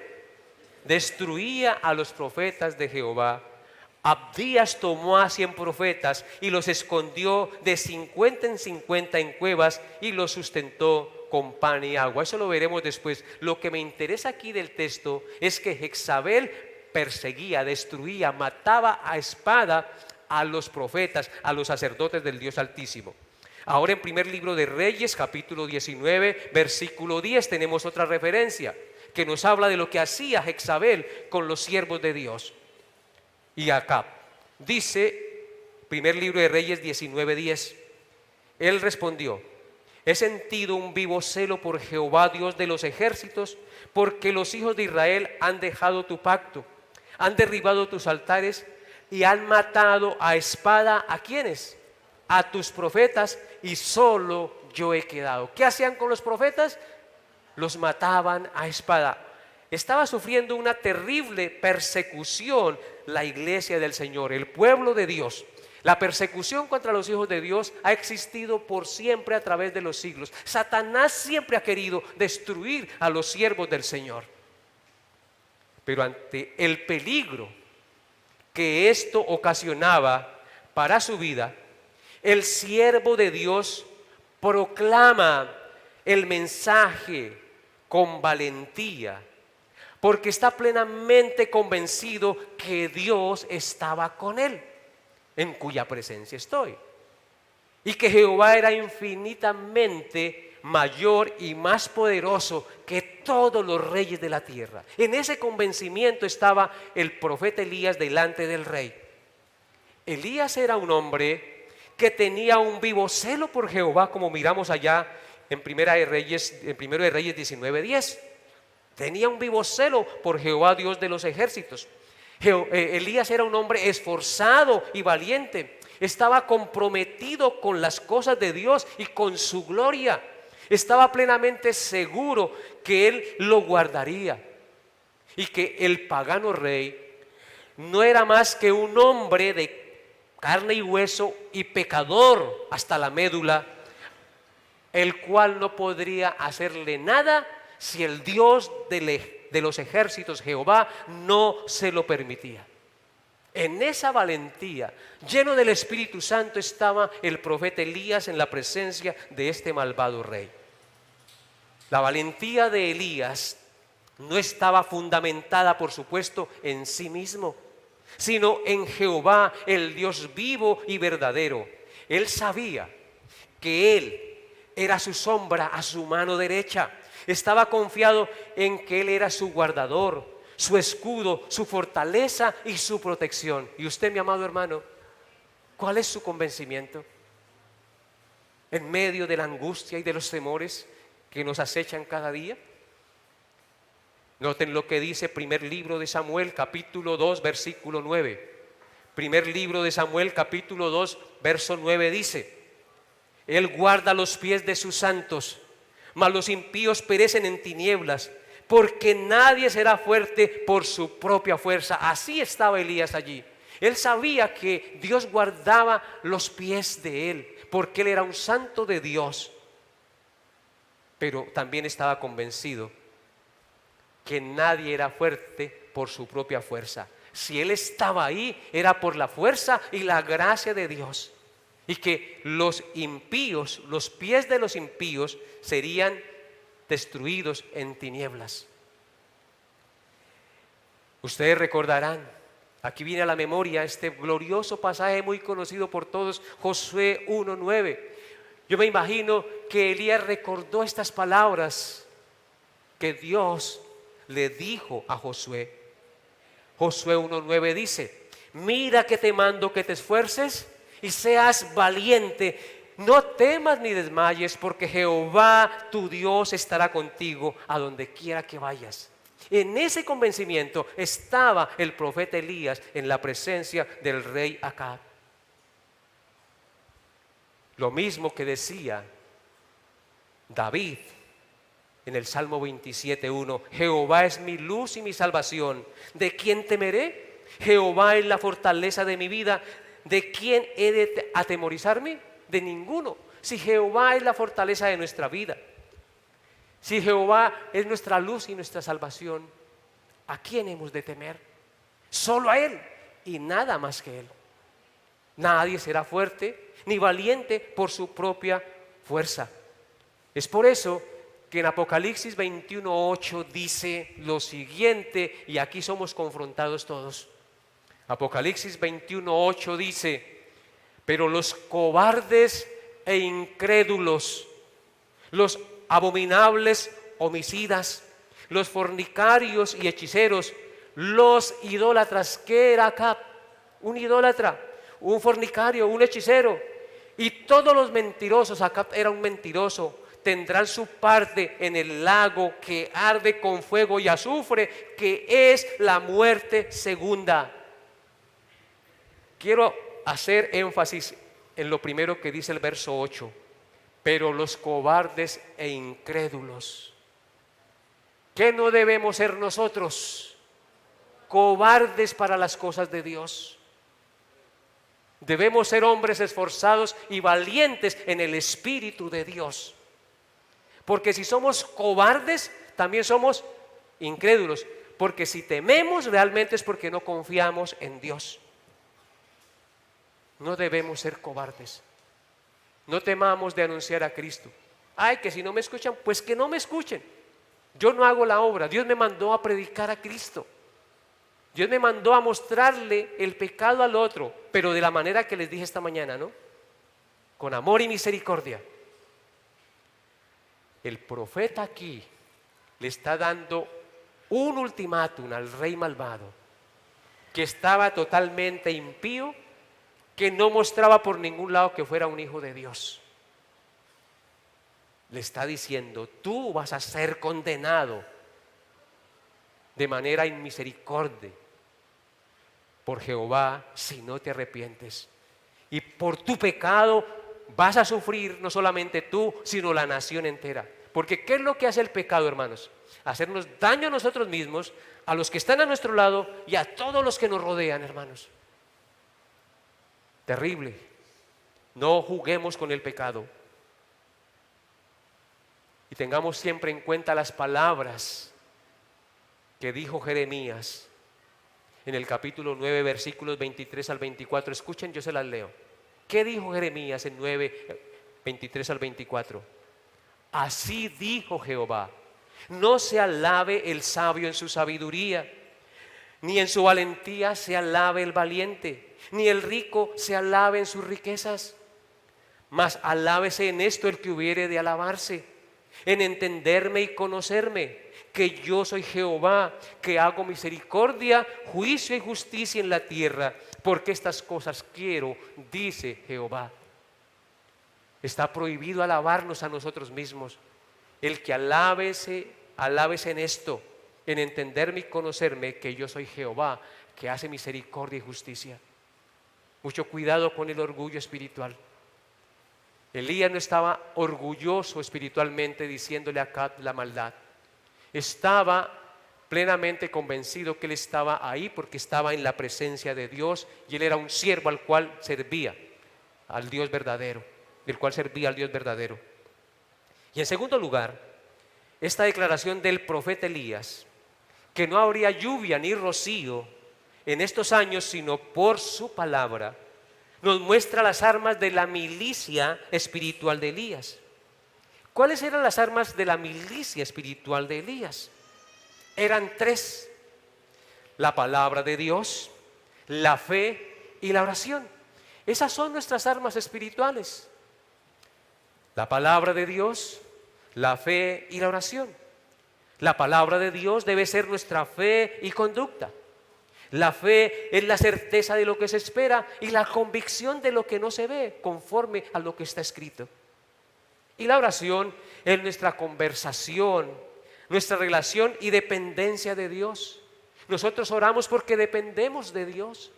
Destruía a los profetas de Jehová. Abdías tomó a 100 profetas y los escondió de 50 en 50 en cuevas y los sustentó con pan y agua. Eso lo veremos después. Lo que me interesa aquí del texto es que Jezabel perseguía, destruía, mataba a espada a los profetas, a los sacerdotes del Dios Altísimo. Ahora en primer libro de Reyes, capítulo 19, versículo 10, tenemos otra referencia que nos habla de lo que hacía Jezabel con los siervos de Dios. Y Acab, dice, primer libro de Reyes 19:10, él respondió: he sentido un vivo celo por Jehová, Dios de los ejércitos, porque los hijos de Israel han dejado tu pacto, han derribado tus altares y han matado a espada, ¿a quiénes? A tus profetas, y solo yo he quedado. ¿Qué hacían con los profetas? Los mataban a espada. Estaba sufriendo una terrible persecución la iglesia del Señor, el pueblo de Dios. La persecución contra los hijos de Dios ha existido por siempre a través de los siglos. Satanás siempre ha querido destruir a los siervos del Señor. Pero ante el peligro que esto ocasionaba para su vida, el siervo de Dios proclama el mensaje con valentía, porque está plenamente convencido que Dios estaba con él, en cuya presencia estoy, y que Jehová era infinitamente mayor y más poderoso que todos los reyes de la tierra. En ese convencimiento estaba el profeta Elías delante del rey. Elías era un hombre que tenía un vivo celo por Jehová, como miramos allá en Primero de Reyes 19:10. Tenía un vivo celo por Jehová, Dios de los ejércitos. Elías era un hombre esforzado y valiente. Estaba comprometido con las cosas de Dios y con su gloria. Estaba plenamente seguro que él lo guardaría, y que el pagano rey no era más que un hombre de carne y hueso y pecador hasta la médula, el cual no podría hacerle nada si el Dios de los ejércitos, Jehová, no se lo permitía. En esa valentía, lleno del Espíritu Santo, estaba el profeta Elías en la presencia de este malvado rey. La valentía de Elías no estaba fundamentada, por supuesto, en sí mismo, sino en Jehová, el Dios vivo y verdadero. Él sabía que Él era su sombra a su mano derecha. Estaba confiado en que Él era su guardador, su escudo, su fortaleza y su protección. Y usted, mi amado hermano, ¿cuál es su convencimiento? En medio de la angustia y de los temores que nos acechan cada día. Noten lo que dice primer libro de Samuel, capítulo 2, versículo 9. Primer libro de Samuel, capítulo 2, verso 9 dice: Él guarda los pies de sus santos, mas los impíos perecen en tinieblas, porque nadie será fuerte por su propia fuerza. Así estaba Elías allí. Él sabía que Dios guardaba los pies de él, porque él era un santo de Dios. Pero también estaba convencido que nadie era fuerte por su propia fuerza. Si él estaba ahí, era por la fuerza y la gracia de Dios. Y que los impíos, los pies de los impíos, serían destruidos en tinieblas. Ustedes recordarán, aquí viene a la memoria este glorioso pasaje muy conocido por todos, Josué 1:9. Yo me imagino que Elías recordó estas palabras que Dios le dijo a Josué. Josué 1:9 dice: mira que te mando que te esfuerces y seas valiente, no temas ni desmayes, porque Jehová tu Dios estará contigo a donde quiera que vayas. En ese convencimiento estaba el profeta Elías en la presencia del rey Acab. Lo mismo que decía David en el Salmo 27:1: Jehová es mi luz y mi salvación, ¿de quién temeré? Jehová es la fortaleza de mi vida, ¿de quién he de atemorizarme? De ninguno. Si Jehová es la fortaleza de nuestra vida, si Jehová es nuestra luz y nuestra salvación, ¿a quién hemos de temer? Solo a Él y nada más que Él. Nadie será fuerte ni valiente por su propia fuerza. Es por eso que en Apocalipsis 21:8 dice lo siguiente, y aquí somos confrontados todos. Apocalipsis 21:8 dice: pero los cobardes e incrédulos, los abominables homicidas, los fornicarios y hechiceros, los idólatras. ¿Qué era Acab? Un idólatra, un fornicario, un hechicero. Y todos los mentirosos, Acab era un mentiroso, tendrán su parte en el lago que arde con fuego y azufre, que es la muerte segunda. Quiero hacer énfasis en lo primero que dice el verso 8. Pero los cobardes e incrédulos. ¿Qué no debemos ser nosotros? Cobardes para las cosas de Dios. Debemos ser hombres esforzados y valientes en el Espíritu de Dios. Porque si somos cobardes, también somos incrédulos. Porque si tememos, realmente es porque no confiamos en Dios. No debemos ser cobardes. No temamos de anunciar a Cristo. Ay, que si no me escuchan, pues que no me escuchen. Yo no hago la obra. Dios me mandó a predicar a Cristo. Dios me mandó a mostrarle el pecado al otro, pero de la manera que les dije esta mañana, ¿no? Con amor y misericordia. El profeta aquí le está dando un ultimátum al rey malvado, que estaba totalmente impío, que no mostraba por ningún lado que fuera un hijo de Dios. Le está diciendo, tú vas a ser condenado de manera inmisericordia por Jehová si no te arrepientes. Y por tu pecado vas a sufrir no solamente tú, sino la nación entera. Porque ¿qué es lo que hace el pecado, hermanos? Hacernos daño a nosotros mismos, a los que están a nuestro lado y a todos los que nos rodean, hermanos. Terrible. No juguemos con el pecado. Y tengamos siempre en cuenta las palabras que dijo Jeremías en el capítulo 9, versículos 23 al 24. Escuchen, yo se las leo. ¿Qué dijo Jeremías en 9, 23 al 24? Así dijo Jehová: no se alabe el sabio en su sabiduría, ni en su valentía se alabe el valiente, ni el rico se alabe en sus riquezas. Mas alábese en esto el que hubiere de alabarse, en entenderme y conocerme, que yo soy Jehová, que hago misericordia, juicio y justicia en la tierra, porque estas cosas quiero, dice Jehová. Está prohibido alabarnos a nosotros mismos. El que alábese en esto, en entenderme y conocerme, que yo soy Jehová, que hace misericordia y justicia. Mucho cuidado con el orgullo espiritual. Elías no estaba orgulloso espiritualmente diciéndole a Acab la maldad. Estaba plenamente convencido que él estaba ahí porque estaba en la presencia de Dios y él era un siervo al cual servía al Dios verdadero, del cual servía al Dios verdadero. Y en segundo lugar, esta declaración del profeta Elías, que no habría lluvia ni rocío en estos años sino por su palabra, nos muestra las armas de la milicia espiritual de Elías. ¿Cuáles eran las armas de la milicia espiritual de Elías? Eran tres: la palabra de Dios, la fe y la oración. Esas son nuestras armas espirituales: la palabra de Dios, la fe y la oración. La palabra de Dios debe ser nuestra fe y conducta. La fe es la certeza de lo que se espera y la convicción de lo que no se ve, conforme a lo que está escrito. Y la oración es nuestra conversación, nuestra relación y dependencia de Dios. Nosotros oramos porque dependemos de Dios,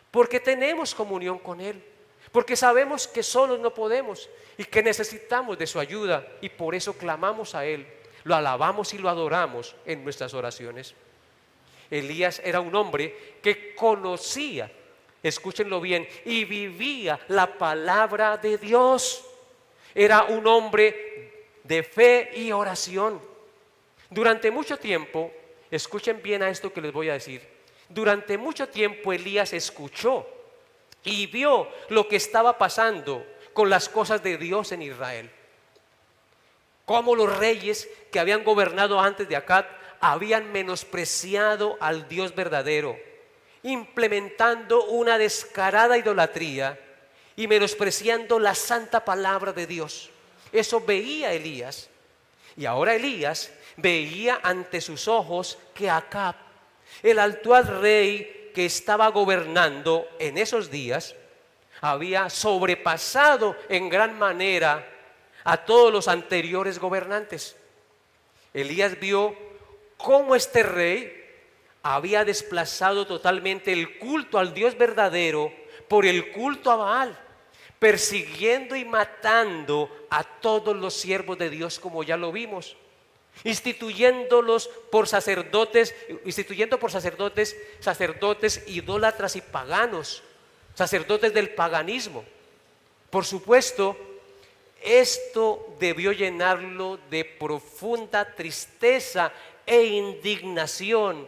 porque tenemos comunión con Él, porque sabemos que solos no podemos y que necesitamos de su ayuda, y por eso clamamos a Él, lo alabamos y lo adoramos en nuestras oraciones. Elías era un hombre que conocía, escúchenlo bien, y vivía la palabra de Dios. Era un hombre de fe y oración. Durante mucho tiempo, escuchen bien a esto que les voy a decir, durante mucho tiempo Elías escuchó y vio lo que estaba pasando con las cosas de Dios en Israel. Cómo los reyes que habían gobernado antes de Acab habían menospreciado al Dios verdadero, implementando una descarada idolatría y menospreciando la santa palabra de Dios. Eso veía Elías. Y ahora Elías veía ante sus ojos que Acab, el actual rey que estaba gobernando en esos días, había sobrepasado en gran manera a todos los anteriores gobernantes. Elías vio cómo este rey había desplazado totalmente el culto al Dios verdadero por el culto a Baal, persiguiendo y matando a todos los siervos de Dios, como ya lo vimos, instituyendo por sacerdotes idólatras y paganos, sacerdotes del paganismo. Por supuesto, esto debió llenarlo de profunda tristeza e indignación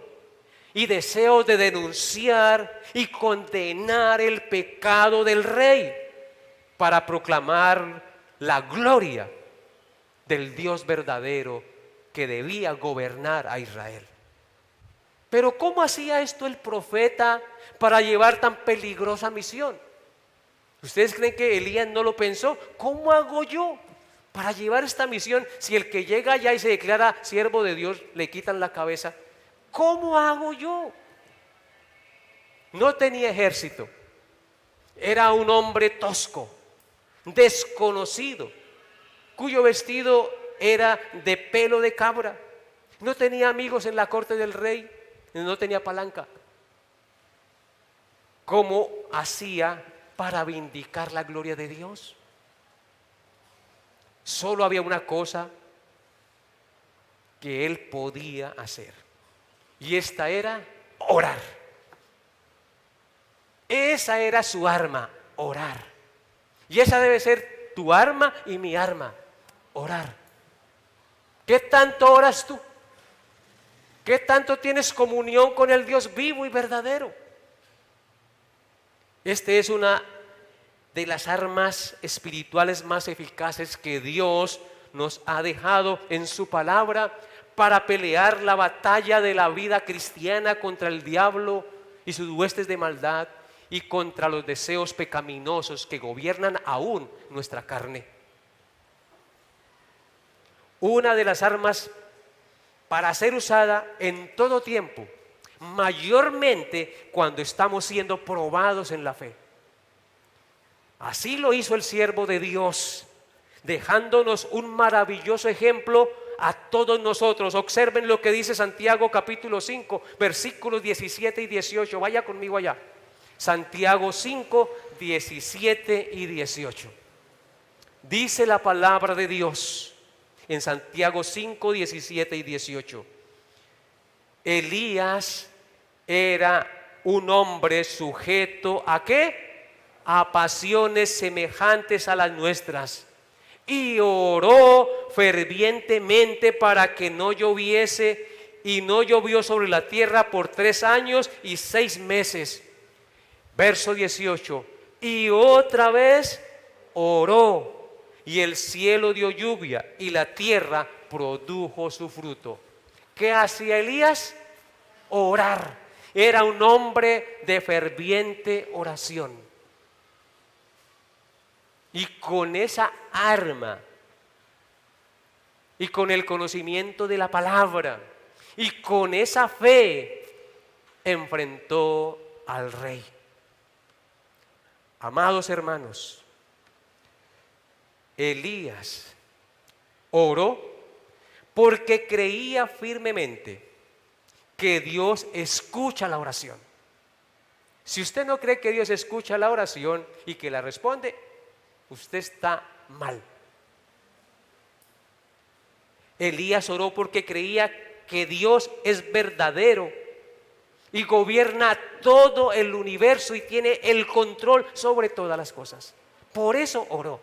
y deseo de denunciar y condenar el pecado del rey para proclamar la gloria del Dios verdadero que debía gobernar a Israel. Pero ¿cómo hacía esto el profeta para llevar tan peligrosa misión? ¿Ustedes creen que Elías no lo pensó? ¿Cómo hago yo para llevar esta misión si el que llega allá y se declara siervo de Dios le quitan la cabeza? ¿Cómo hago yo? No tenía ejército. Era un hombre tosco, desconocido, cuyo vestido era de pelo de cabra. No tenía amigos en la corte del rey, no tenía palanca. ¿Cómo hacía para vindicar la gloria de Dios? Solo había una cosa que él podía hacer, y esta era orar. Esa era su arma, orar. Y esa debe ser tu arma y mi arma, orar. ¿Qué tanto oras tú? ¿Qué tanto tienes comunión con el Dios vivo y verdadero? Esta es una de las armas espirituales más eficaces que Dios nos ha dejado en su palabra para pelear la batalla de la vida cristiana contra el diablo y sus huestes de maldad y contra los deseos pecaminosos que gobiernan aún nuestra carne. Una de las armas para ser usada en todo tiempo, mayormente cuando estamos siendo probados en la fe. Así lo hizo el siervo de Dios, dejándonos un maravilloso ejemplo a todos nosotros. Observen lo que dice Santiago capítulo 5, versículos 17 y 18. Vaya conmigo allá. Santiago 5, 17 y 18. Dice la palabra de Dios en Santiago 5, 17 y 18. Elías era un hombre sujeto ¿a qué? A pasiones semejantes a las nuestras, y oró fervientemente para que no lloviese, y no llovió sobre la tierra por 3 años y 6 meses. Verso 18. Y otra vez oró, y el cielo dio lluvia, y la tierra produjo su fruto. ¿Qué hacía Elías? Orar. Era un hombre de ferviente oración. Y con esa arma, y con el conocimiento de la palabra, y con esa fe, enfrentó al rey. Amados hermanos, Elías oró porque creía firmemente que Dios escucha la oración. Si usted no cree que Dios escucha la oración y que la responde, usted está mal. Elías oró porque creía que Dios es verdadero y gobierna todo el universo y tiene el control sobre todas las cosas. Por eso oró.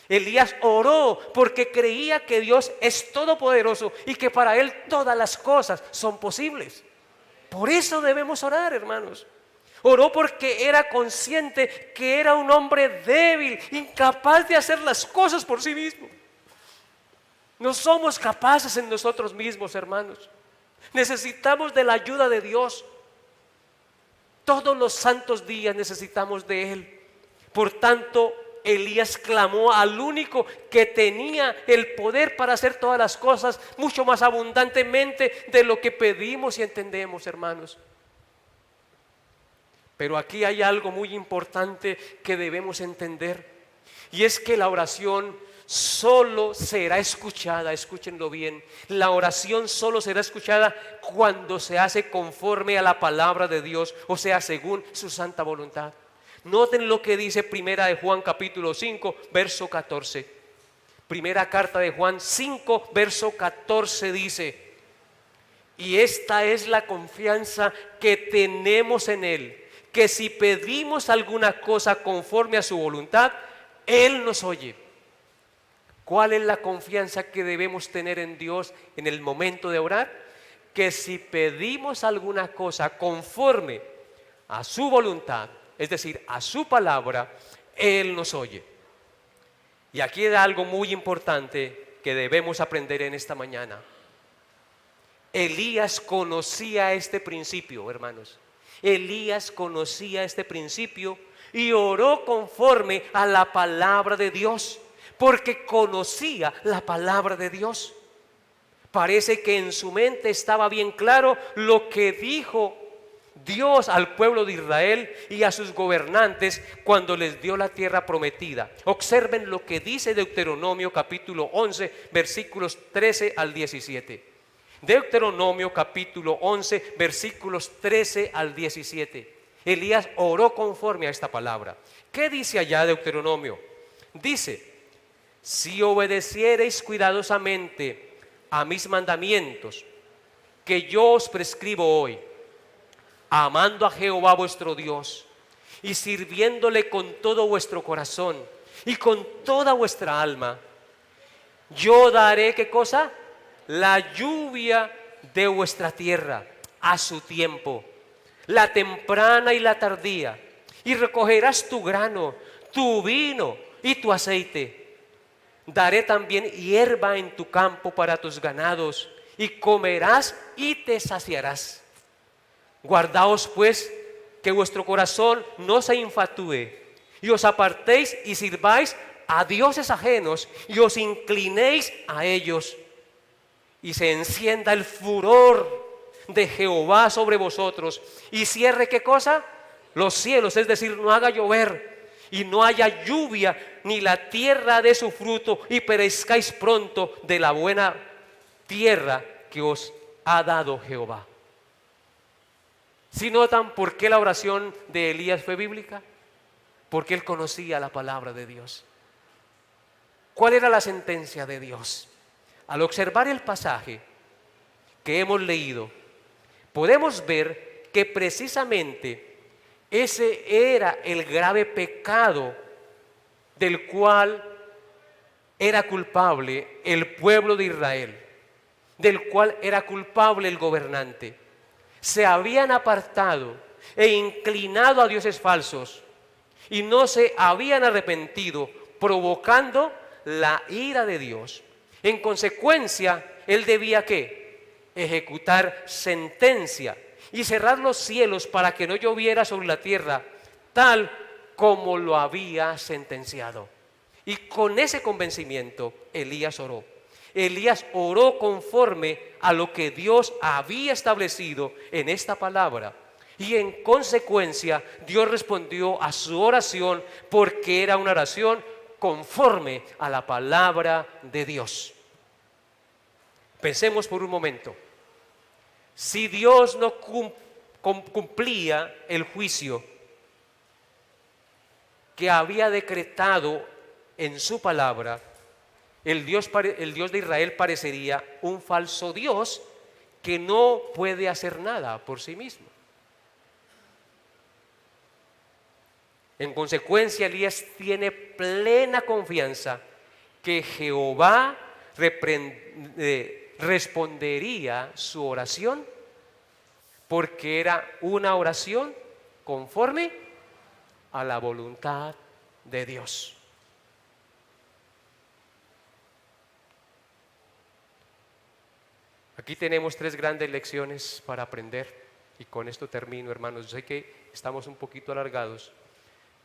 Elías oró porque creía que Dios es todopoderoso y que para él todas las cosas son posibles. Por eso debemos orar, hermanos. Oró porque era consciente que era un hombre débil, incapaz de hacer las cosas por sí mismo. No somos capaces en nosotros mismos, hermanos. Necesitamos de la ayuda de Dios. Todos los santos días necesitamos de Él. Por tanto, Elías clamó al único que tenía el poder para hacer todas las cosas mucho más abundantemente de lo que pedimos y entendemos, hermanos. Pero aquí hay algo muy importante que debemos entender, y es que la oración solo será escuchada, escúchenlo bien, la oración solo será escuchada cuando se hace conforme a la palabra de Dios, o sea, según su santa voluntad. Noten lo que dice Primera de Juan capítulo 5, verso 14. Primera carta de Juan 5, verso 14 dice: y esta es la confianza que tenemos en Él, que si pedimos alguna cosa conforme a su voluntad, Él nos oye. ¿Cuál es la confianza que debemos tener en Dios en el momento de orar? Que si pedimos alguna cosa conforme a su voluntad, es decir, a su palabra, Él nos oye. Y aquí hay algo muy importante que debemos aprender en esta mañana. Elías conocía este principio, hermanos. Elías conocía este principio y oró conforme a la palabra de Dios, porque conocía la palabra de Dios. Parece que en su mente estaba bien claro lo que dijo Dios al pueblo de Israel y a sus gobernantes cuando les dio la tierra prometida. Observen lo que dice Deuteronomio capítulo 11, versículos 13 al 17. Deuteronomio capítulo 11, versículos 13 al 17. Elías oró conforme a esta palabra. ¿Qué dice allá Deuteronomio? Dice: si obedeciereis cuidadosamente a mis mandamientos que yo os prescribo hoy, amando a Jehová vuestro Dios y sirviéndole con todo vuestro corazón y con toda vuestra alma, yo daré, ¿qué cosa? La lluvia de vuestra tierra a su tiempo, la temprana y la tardía, y recogerás tu grano, tu vino y tu aceite. Daré también hierba en tu campo para tus ganados, y comerás y te saciarás. Guardaos pues que vuestro corazón no se infatué, y os apartéis y sirváis a dioses ajenos, y os inclinéis a ellos, y se encienda el furor de Jehová sobre vosotros, y cierre, ¿qué cosa? Los cielos, es decir, no haga llover, y no haya lluvia, ni la tierra dé su fruto, y perezcáis pronto de la buena tierra que os ha dado Jehová. ¿Sí notan por qué la oración de Elías fue bíblica? Porque él conocía la palabra de Dios. ¿Cuál era la sentencia de Dios? Al observar el pasaje que hemos leído, podemos ver que precisamente ese era el grave pecado del cual era culpable el pueblo de Israel, del cual era culpable el gobernante. Se habían apartado e inclinado a dioses falsos y no se habían arrepentido, provocando la ira de Dios. En consecuencia, él debía ¿qué? Ejecutar sentencia y cerrar los cielos para que no lloviera sobre la tierra, tal como lo había sentenciado. Y con ese convencimiento Elías oró. Elías oró conforme a lo que Dios había establecido en esta palabra. Y en consecuencia Dios respondió a su oración, porque era una oración conforme a la palabra de Dios. Pensemos por un momento. Si Dios no cumplía el juicio que había decretado en su palabra, el Dios de Israel parecería un falso Dios que no puede hacer nada por sí mismo. En consecuencia, Elías tiene plena confianza que Jehová respondería su oración, porque era una oración conforme a la voluntad de Dios. Aquí tenemos tres grandes lecciones para aprender, y con esto termino, hermanos. Yo sé que estamos un poquito alargados,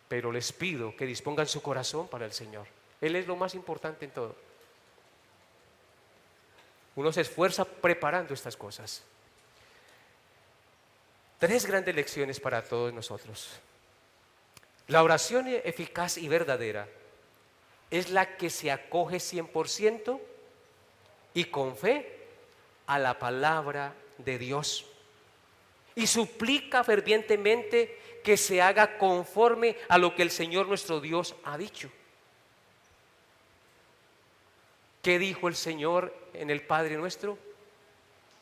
pero les pido que dispongan su corazón para el Señor. Él es lo más importante en todo. Uno se esfuerza preparando estas cosas. 3 grandes lecciones para todos nosotros. La oración eficaz y verdadera es la que se acoge 100% y con fe a la palabra de Dios y suplica fervientemente que se haga conforme a lo que el Señor nuestro Dios ha dicho. ¿Qué dijo el Señor en el Padre Nuestro?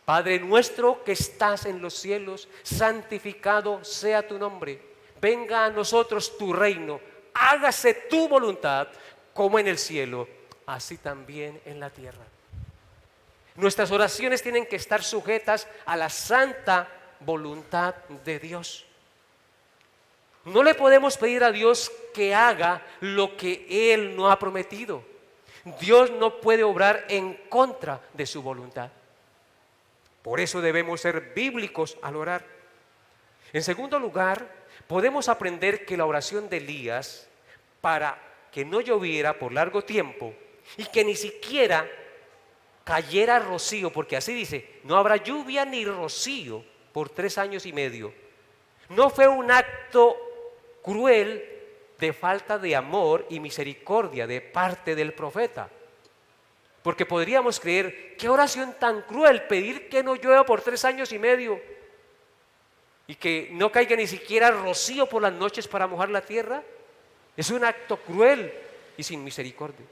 Padre nuestro que estás en los cielos, santificado sea tu nombre. Venga a nosotros tu reino, hágase tu voluntad como en el cielo, así también en la tierra. Nuestras oraciones tienen que estar sujetas a la santa voluntad de Dios. No le podemos pedir a Dios que haga lo que Él no ha prometido. Dios no puede obrar en contra de su voluntad. Por eso debemos ser bíblicos al orar. En segundo lugar, podemos aprender que la oración de Elías para que no lloviera por largo tiempo y que ni siquiera cayera rocío, porque así dice, no habrá lluvia ni rocío por 3 años y medio. No fue un acto cruel de falta de amor y misericordia de parte del profeta. Porque podríamos creer, qué oración tan cruel, pedir que no llueva por 3 años y medio y que no caiga ni siquiera rocío por las noches para mojar la tierra. Es un acto cruel y sin misericordia.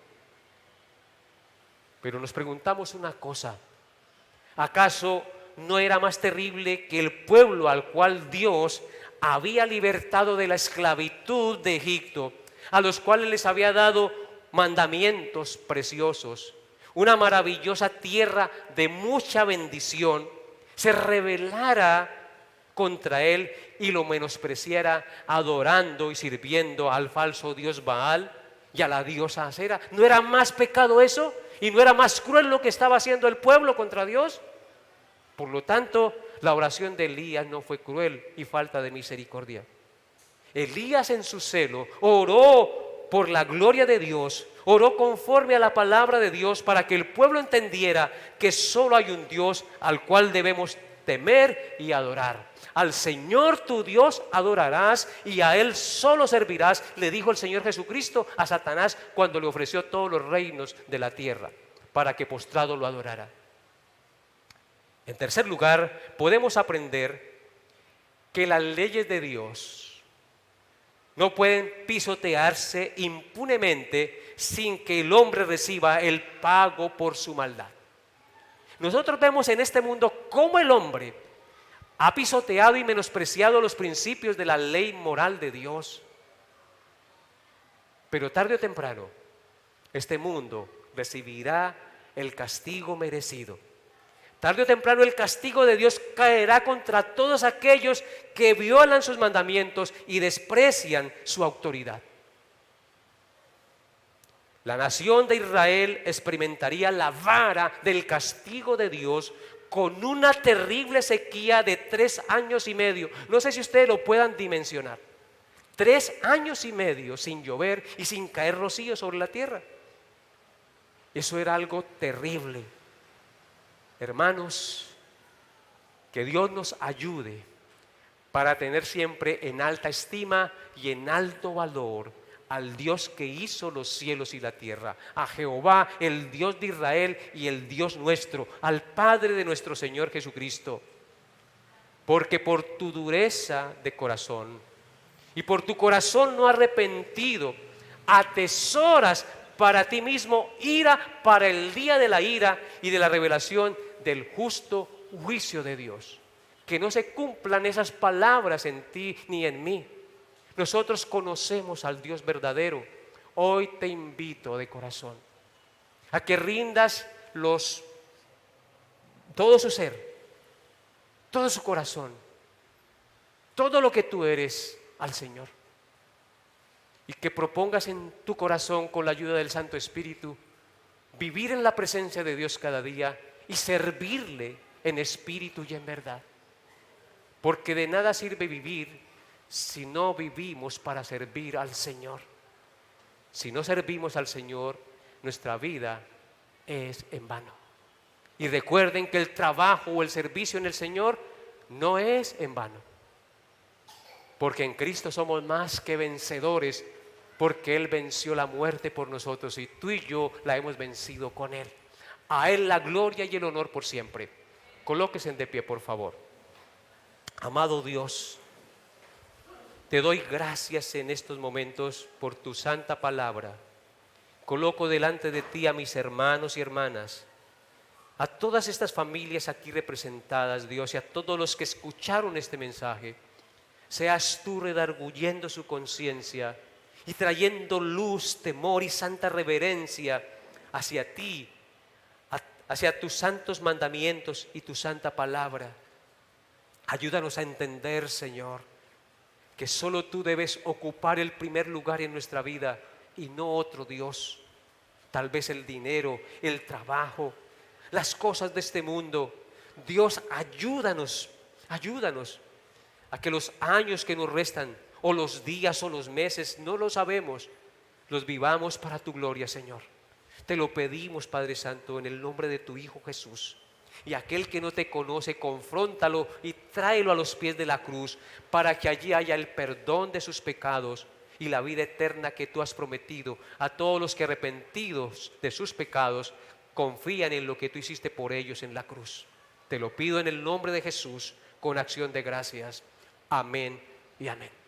Pero nos preguntamos una cosa, ¿acaso no era más terrible que el pueblo al cual Dios había libertado de la esclavitud de Egipto, a los cuales les había dado mandamientos preciosos, una maravillosa tierra de mucha bendición, se rebelara contra él y lo menospreciara adorando y sirviendo al falso dios Baal y a la diosa Acera? ¿No era más pecado eso? ¿Y no era más cruel lo que estaba haciendo el pueblo contra Dios? Por lo tanto, la oración de Elías no fue cruel y falta de misericordia. Elías en su celo oró por la gloria de Dios, oró conforme a la palabra de Dios para que el pueblo entendiera que solo hay un Dios al cual debemos temer y adorar. Al Señor tu Dios adorarás y a Él solo servirás, le dijo el Señor Jesucristo a Satanás cuando le ofreció todos los reinos de la tierra para que postrado lo adorara. En tercer lugar, podemos aprender que las leyes de Dios no pueden pisotearse impunemente sin que el hombre reciba el pago por su maldad. Nosotros vemos en este mundo cómo el hombre ha pisoteado y menospreciado los principios de la ley moral de Dios. Pero tarde o temprano, este mundo recibirá el castigo merecido. Tarde o temprano el castigo de Dios caerá contra todos aquellos que violan sus mandamientos y desprecian su autoridad. La nación de Israel experimentaría la vara del castigo de Dios con una terrible sequía de 3 años y medio. No sé si ustedes lo puedan dimensionar. 3 años y medio sin llover y sin caer rocío sobre la tierra. Eso era algo terrible. Hermanos, que Dios nos ayude para tener siempre en alta estima y en alto valor al Dios que hizo los cielos y la tierra, a Jehová, el Dios de Israel y el Dios nuestro, al Padre de nuestro Señor Jesucristo. Porque por tu dureza de corazón y por tu corazón no arrepentido, atesoras para ti mismo ira para el día de la ira y de la revelación del justo juicio de Dios. Que no se cumplan esas palabras en ti ni en mí. Nosotros conocemos al Dios verdadero. Hoy te invito de corazón a que rindas todo su ser, todo su corazón, todo lo que tú eres al Señor. Y que propongas en tu corazón, con la ayuda del Santo Espíritu, vivir en la presencia de Dios cada día y servirle en espíritu y en verdad. Porque de nada sirve vivir si no vivimos para servir al Señor. Si no servimos al Señor, nuestra vida es en vano. Y recuerden que el trabajo o el servicio en el Señor no es en vano. Porque en Cristo somos más que vencedores, porque Él venció la muerte por nosotros y tú y yo la hemos vencido con Él. A Él la gloria y el honor por siempre. Colóquense de pie, por favor. Amado Dios, te doy gracias en estos momentos por tu santa palabra. Coloco delante de ti a mis hermanos y hermanas, a todas estas familias aquí representadas, Dios, y a todos los que escucharon este mensaje. Seas tú redarguyendo su conciencia y trayendo luz, temor y santa reverencia hacia ti, hacia tus santos mandamientos y tu santa palabra. Ayúdanos a entender, Señor, que solo tú debes ocupar el primer lugar en nuestra vida y no otro Dios. Tal vez el dinero, el trabajo, las cosas de este mundo. Dios, ayúdanos a que los años que nos restan, o los días o los meses, no lo sabemos, los vivamos para tu gloria, Señor. Te lo pedimos, Padre Santo, en el nombre de tu Hijo Jesús. Y aquel que no te conoce, confróntalo y tráelo a los pies de la cruz, para que allí haya el perdón de sus pecados y la vida eterna que tú has prometido a todos los que, arrepentidos de sus pecados, confían en lo que tú hiciste por ellos en la cruz. Te lo pido en el nombre de Jesús, con acción de gracias. Amén y amén.